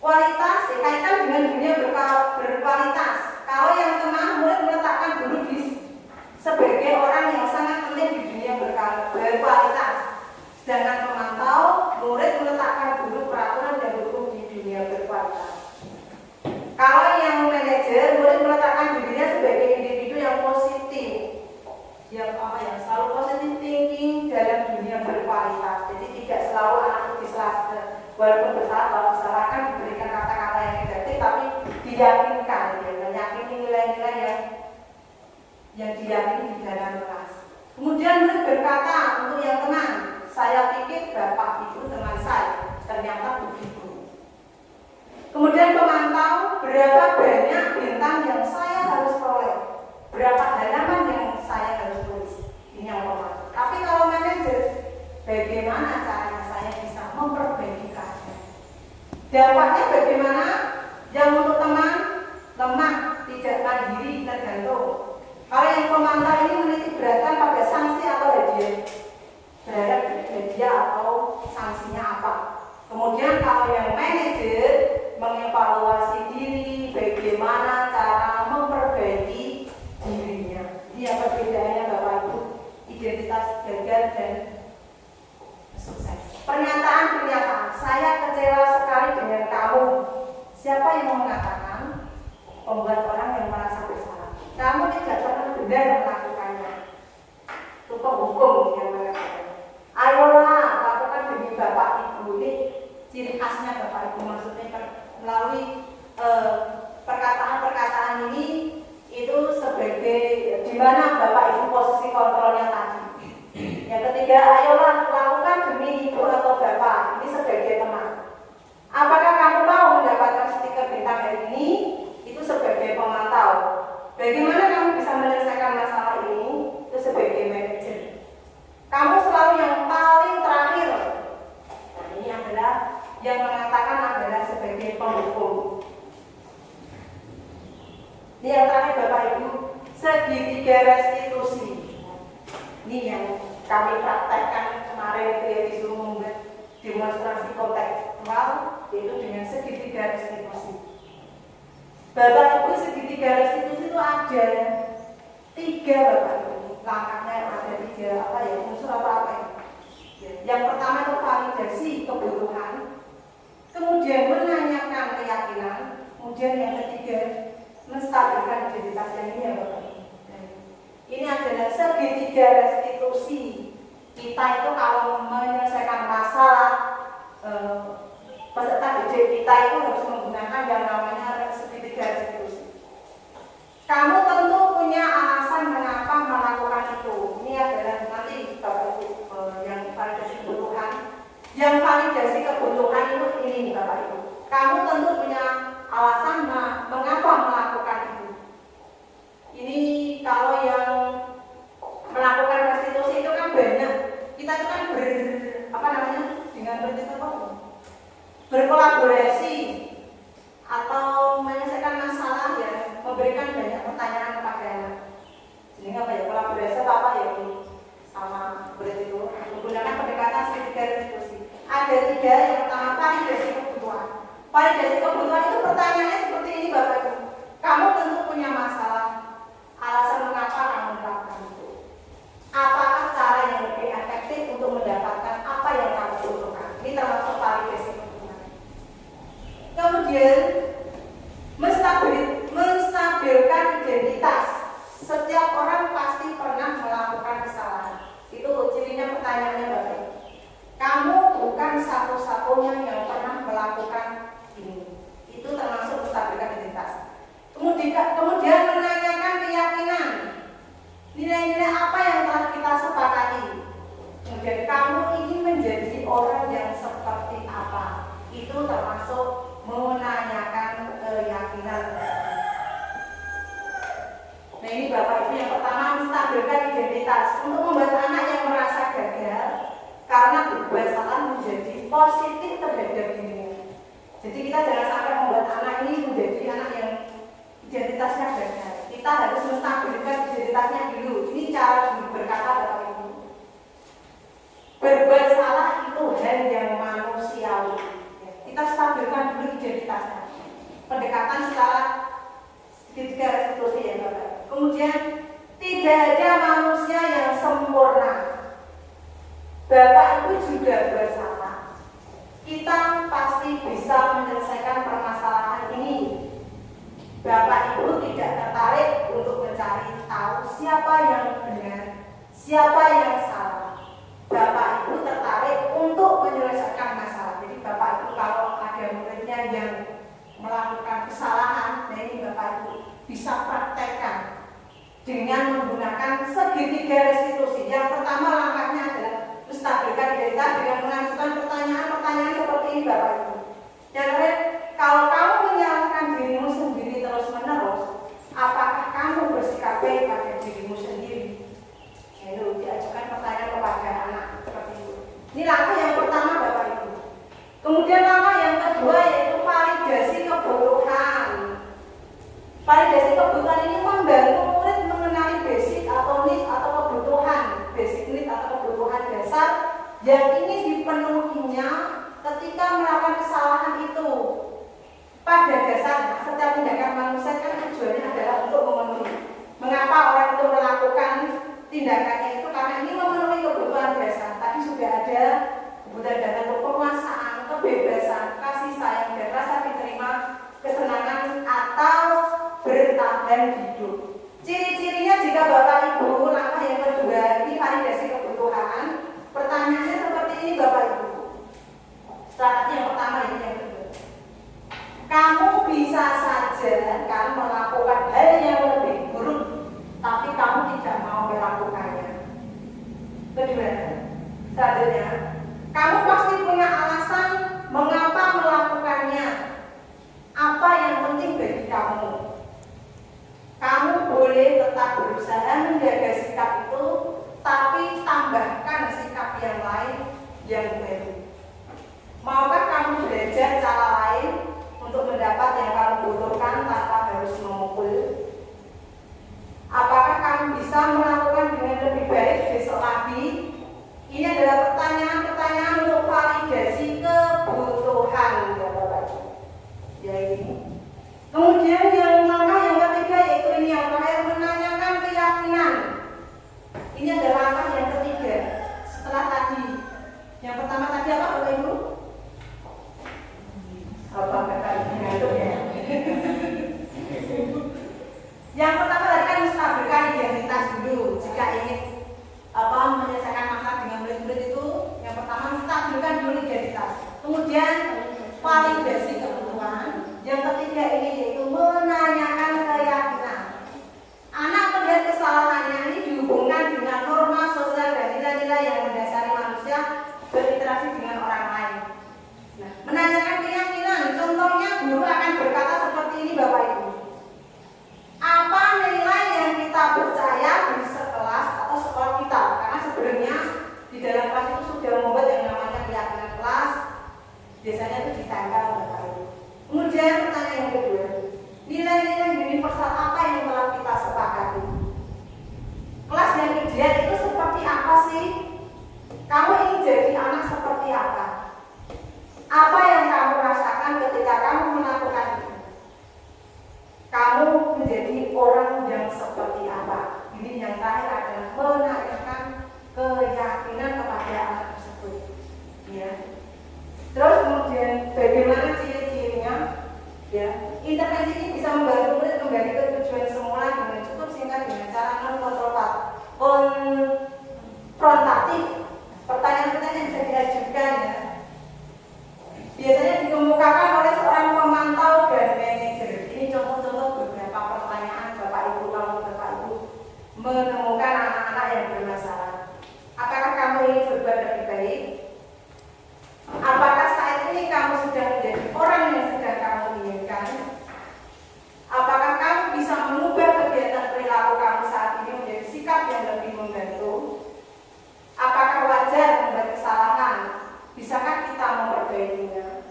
Kualitas dikaitkan dengan dunia berkualitas. Kalau yang teman, murid meletakkan guru sebagai orang yang sangat penting di dunia berkualitas. Sedangkan pemantau, murid meletakkan guru peraturan dan hukum di dunia berkualitas. Kalau yang manajer, murid meletakkan dirinya sebagai individu yang positif, yang selalu positive thinking dalam dunia berkualitas. Jadi tidak selalu anak itu disalahkan, walaupun bersalah kalau disalahkan diberikan kata-kata yang negatif, tapi diyakinkan, meyakini nilai-nilai yang diyakini di dalam kelas. Kemudian murid berkata untuk yang teman, saya pikir Bapak Ibu teman saya, ternyata begitu. Kemudian pemantau berapa banyak bintang yang saya harus peroleh, berapa halaman yang saya harus tulis. Ini yang pemantau. Tapi kalau manajer, bagaimana caranya saya bisa memperbaiki keadaan? Dampaknya bagaimana? Yang untuk teman, lemah, tidak mandiri, tergantung. Kalau yang pemantau ini menitik beratkan pada sanksi atau hadiah, berharap hadiah atau sanksinya apa. Kemudian kalau yang manajer mengevaluasi diri, bagaimana cara memperbaiki dirinya. Ini apa bedanya Bapak Ibu? Identitas gagal dan sukses. Pernyataan-pernyataan, saya kecewa sekali dengan kamu. Siapa yang mau mengatakan? Membuat orang yang merasa bersalah. Kamu tidak pernah benar melakukannya. Itu penghukum yang mengatakan. Ayolah, lakukan demi Bapak Ibu. Ini ciri khasnya Bapak Ibu, maksudnya melalui perkataan-perkataan ini itu sebagai di mana Bapak Ibu posisi kontrolnya tadi. Yang ketiga, ayolah lakukan demi Ibu atau Bapak. Ini sebagai teman. Apakah kamu mau mendapatkan stiker bintang hari ini? Itu sebagai pemantau. Bagaimana kamu bisa menyelesaikan masalah ini? Itu sebagai manajer. Kamu selalu yang paling terakhir. Nah, ini adalah yang mengatakan adalah sebagai penghukum. Ini yang terakhir Bapak Ibu, segitiga restitusi. Ini yang kami praktekkan kemarin itu ya, disuruh membuat demonstrasi kontekstual, yaitu dengan segitiga restitusi. Bapak Ibu, segitiga restitusi itu ada 3 Bapak Ibu. Langkahnya ada 3 apa ya, unsur apa ya. Yang pertama itu validasi kebutuhan, kemudian menanyakan keyakinan, kemudian yang ketiga menstabilkan identitas. Dan ini ya Bapak Ibu. Ini adalah segitiga restitusi. Kita itu kalau menyelesaikan masalah peserta didik kita itu harus menggunakan yang namanya segitiga restitusi. Kamu tentu punya alasan mengapa melakukan itu. Ini adalah nanti Bapak Ibu yang validasi kebutuhan. Yang validasi kebutuhan itu ini Bapak Ibu. Kamu tentu punya alasan mengapa melakukan itu. Ini kalau yang melakukan restitusi itu kan banyak. Kita itu kan dengan berkolaborasi atau menyelesaikan masalah ya, memberikan banyak pertanyaan kepada anak. Jadi apa ya, kolaborasi apa ya ini sama berarti itu menggunakan pendekatan segitiga restitusi. Ada 3, yang pertama validasi kebutuhan. Validasi kebutuhan itu pertanyaannya seperti ini Bapak Ibu. Kamu tentu punya masalah. Alasan mengapa kamu melakukan itu? Apakah cara yang lebih efektif untuk mendapatkan apa yang kamu butuhkan? Ini termasuk validasi kebutuhan. Kemudian menstabilkan identitas. Setiap orang pasti pernah melakukan kesalahan. Itu cirinya pertanyaannya Bapak. Kamu bukan satu-satunya yang pernah melakukan ini. Itu termasuk menstabilkan identitas. Kemudian menanyakan keyakinan. Nilai-nilai apa yang telah kita sepakati. Kemudian kamu ingin menjadi orang yang seperti apa. Itu termasuk menanyakan keyakinan. Nah ini Bapak Ibu, yang pertama menstabilkan identitas. Untuk membuat anak yang merasa gagal karena berbuat salah menjadi positif terhadap dirinya. Jadi kita jangan sampai membuat anak ini menjadi anak yang identitasnya gagal. Kita harus menstabilkan identitasnya dulu. Ini cara berkata Bapak Ibu. Berbuat salah itu hal yang manusiawi. Kita stabilkan dulu identitasnya. Pendekatan secara segitiga restitusi ya Bapak. Kemudian tidak ada manusia yang sempurna. Bapak Ibu juga bersalah. Kita pasti bisa menyelesaikan permasalahan ini. Bapak Ibu tidak tertarik untuk mencari tahu siapa yang benar, siapa yang salah. Bapak Ibu tertarik untuk menyelesaikan masalah. Jadi Bapak Ibu kalau ada muridnya yang melakukan kesalahan, nah ini Bapak Ibu bisa praktekkan dengan menggunakan segitiga restitusi. Yang pertama langkahnya adalah menstabilkan identitas dengan mengajukan pertanyaan-pertanyaan seperti ini Bapak Ibu. Yang terakhir, kalau kamu Ini langkah yang pertama Bapak Ibu. Kemudian langkah yang kedua yaitu validasi kebutuhan. Validasi kebutuhan ini membantu murid mengenali basic atau need atau kebutuhan, basic need atau kebutuhan dasar yang ini dipenuhinya ketika melakukan kesalahan itu. Pada dasarnya setiap tindakan manusia kan tujuannya adalah untuk memenuhi. Mengapa orang itu melakukan tindakannya itu? Karena ini memenuhi kebutuhan dasar. Tadi sudah ada kebutuhan dasar untuk penguasaan, kebebasan, kasih sayang, dan rasa diterima, kesenangan atau bertahan hidup. Ciri-cirinya jika Bapak Ibu langkah yang kedua ini validasi kebutuhan. Pertanyaannya seperti ini Bapak Ibu. Strategi yang pertama ini yang kedua. Kamu bisa saja kan melakukan hal yang lebih buruk, tapi kamu tidak mau melakukannya. Kedua, selanjutnya, kamu pasti punya alasan mengapa melakukannya. Apa yang penting bagi kamu? Kamu boleh tetap berusaha menjaga sikap itu, tapi tambahkan sikap yang lain yang baru. Maukah kamu belajar cara lain untuk mendapat yang kamu butuhkan tanpa harus memukul? Apakah kamu bisa melakukan dengan lebih baik besok lagi? Ini adalah pertanyaan-pertanyaan untuk validasi kebutuhan ya Bapak. Ya ini. Kemudian yang langkah yang ketiga yaitu ini yang terakhir, menanyakan keyakinan. Ini adalah langkah yang ketiga setelah tadi. Yang pertama tadi apa Bapak Ibu? Apa Bapak Ibu ngantuk ya? Yang pertama tadi kan menstabilkan identitas dulu. Jika ingin menyelesaikan masalah dengan murid-murid itu, yang pertama menstabilkan dulu identitas. Kemudian validasi kebutuhan. Yang ketiga ini yaitu menanyakan keyakinan. Anak melihat kesalahannya ini dihubungkan dengan norma sosial dan nilai-nilai yang mendasari manusia berinteraksi dengan orang lain. Nah, menanyakan keyakinan, contohnya guru akan berkata seperti ini Bapak Ibu. Apa nilai yang kita percaya di sekelas atau sekolah kita? Karena sebelumnya di dalam kelas itu sudah membuat yang namanya keyakinan kelas. Biasanya itu ditempel Bapak Ibu. Kemudian pertanyaan yang kedua, nilai-nilai universal apa yang telah kita sepakati? Kelas yang ideal itu seperti apa sih? Kamu ingin jadi anak seperti apa? Apa yang kamu rasakan ketika kamu melakukan itu? Kamu menjadi orang yang seperti apa? Ini yang terakhir adalah menanyakan keyakinan kepada anak tersebut. Ya. Terus kemudian bagaimana ciri-cirinya? Ya, intervensi ini bisa membantu murid kembali ke tujuan semula dengan cukup singkat dengan cara konfrontatif. Pertanyaan-pertanyaan bisa diajukan ya. Biasanya dikemukakan oleh seorang pemantau dan manajer. Ini contoh-contoh beberapa pertanyaan Bapak Ibu kalau Bapak Ibu menemukan anak-anak yang bermasalah. Apakah kamu ingin berbuat lebih baik? Apakah saat ini kamu sudah menjadi orang yang sedang kamu inginkan? Apakah kamu bisa mengubah kegiatan perilaku kamu saat ini menjadi sikap yang lebih membantu? Apakah wajar membuat kesalahan? Bisakah kita memperbaikinya?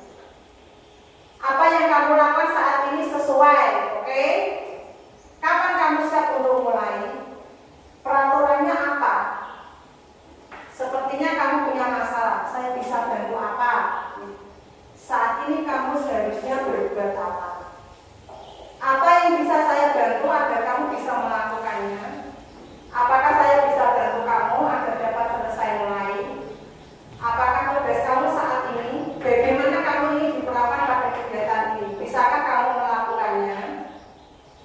Apa yang kamu lakukan saat ini sesuai? Oke? Kapan kamu siap untuk mulai? Peraturannya apa? Sepertinya kamu punya masalah. Saya bisa bantu apa? Saat ini kamu seharusnya berbuat apa? Apa yang bisa saya bantu agar kamu bisa melakukannya? Apakah saya bisa bantu kamu agar dapat selesai mulai? Apakah tugas kamu saat ini? Bagaimana kamu ingin diperlakukan pada kegiatan ini? Bisakah kamu melakukannya?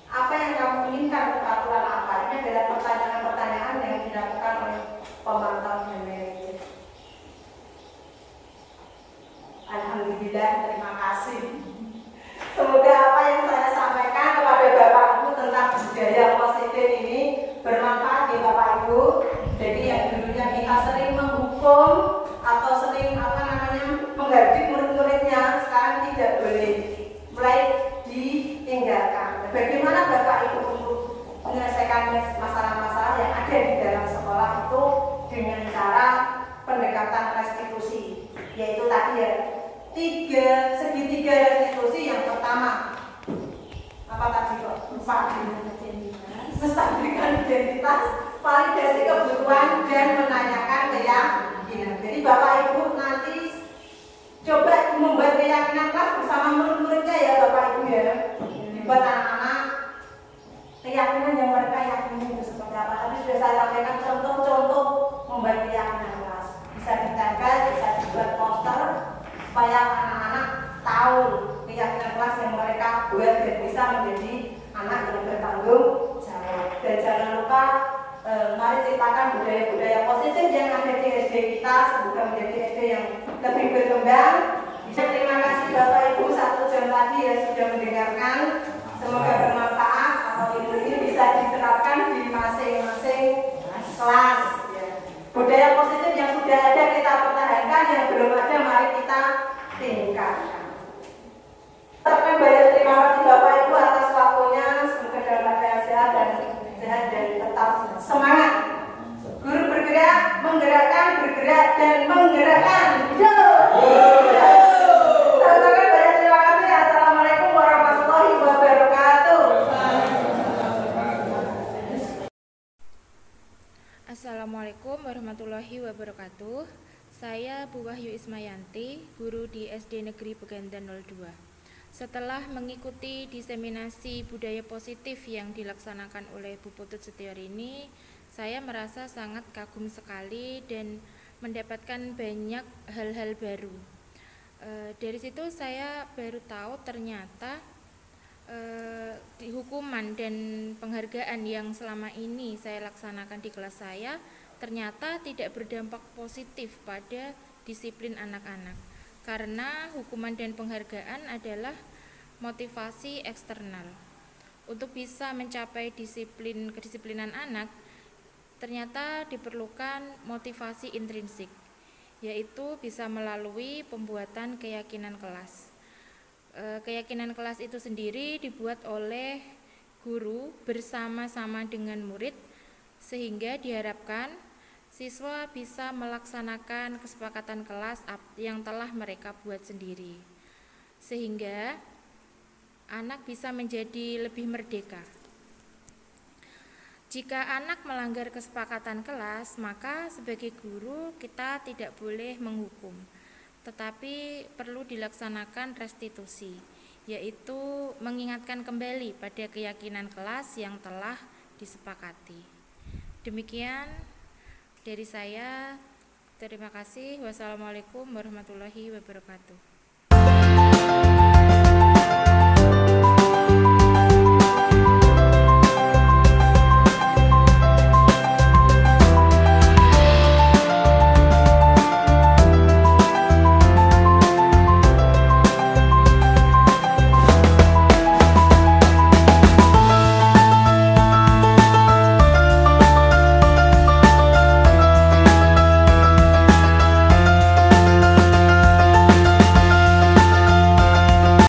Apa yang kamu inginkan? Peraturan apa? Ini adalah pertanyaan-pertanyaan yang dilakukan oleh pemantau dan manajer. Alhamdulillah, terima kasih. Semoga apa yang saya sampaikan kepada Bapak Ibu tentang budaya positif ini bermanfaat di Bapak Ibu. Jadi yang dulunya kita sering menghukum atau sering menghardik murid-muridnya, sekarang tidak boleh, mulai ditinggalkan. Bagaimana Bapak Ibu untuk menyelesaikan masalah-masalah yang ada di dalam sekolah itu dengan cara pendekatan restitusi yaitu tadi ya segitiga restitusi. Yang pertama apa tadi kok lupa, menstabilkan identitas, validasi kebutuhan, dan menanyakan keyakinan. Jadi Bapak Ibu nanti coba membuat keyakinan kelas bersama murid-muridnya ya Bapak Ibu ya. Dibuat anak-anak keyakinan yang mereka yakini itu seperti apa. Tadi sudah saya sampaikan contoh-contoh membuat keyakinan kelas. Bisa ditempel, bisa dibuat poster supaya anak-anak tahu keyakinan kelas yang mereka buat dan bisa menjadi anak yang bertanggung jawab. Dan jangan lupa mari ciptakan budaya-budaya positif yang ada di SD kita, semoga menjadi SD yang lebih berkembang. Terima kasih Bapak Ibu 1 jam tadi ya sudah mendengarkan. Semoga bermanfaat atau ilmu ini bisa diterapkan di masing-masing kelas. Ya. Budaya positif yang sudah ada kita pertahankan, yang belum ada mari kita tingkatkan. Terima kasih Bapak Ibu atas waktunya. Semoga dalam keadaan sehat dan tetap semangat. Guru bergerak, menggerakkan, bergerak dan menggerakkan. Terima kasih. Assalamualaikum warahmatullahi wabarakatuh. Assalamualaikum warahmatullahi wabarakatuh. Saya Bu Wahyu Ismayanti, guru di SD Negeri Pegandan 02. Setelah mengikuti diseminasi budaya positif yang dilaksanakan oleh Bu Putut Setiorini, saya merasa sangat kagum sekali dan mendapatkan banyak hal-hal baru. Dari situ saya baru tahu ternyata hukuman dan penghargaan yang selama ini saya laksanakan di kelas saya ternyata tidak berdampak positif pada disiplin anak-anak. Karena hukuman dan penghargaan adalah motivasi eksternal. Untuk bisa mencapai kedisiplinan anak, ternyata diperlukan motivasi intrinsik, yaitu bisa melalui pembuatan keyakinan kelas. Keyakinan kelas itu sendiri dibuat oleh guru bersama-sama dengan murid, sehingga diharapkan siswa bisa melaksanakan kesepakatan kelas yang telah mereka buat sendiri, sehingga anak bisa menjadi lebih merdeka. Jika anak melanggar kesepakatan kelas, maka sebagai guru kita tidak boleh menghukum, tetapi perlu dilaksanakan restitusi, yaitu mengingatkan kembali pada keyakinan kelas yang telah disepakati. Demikian dari saya, terima kasih. Wassalamualaikum warahmatullahi wabarakatuh.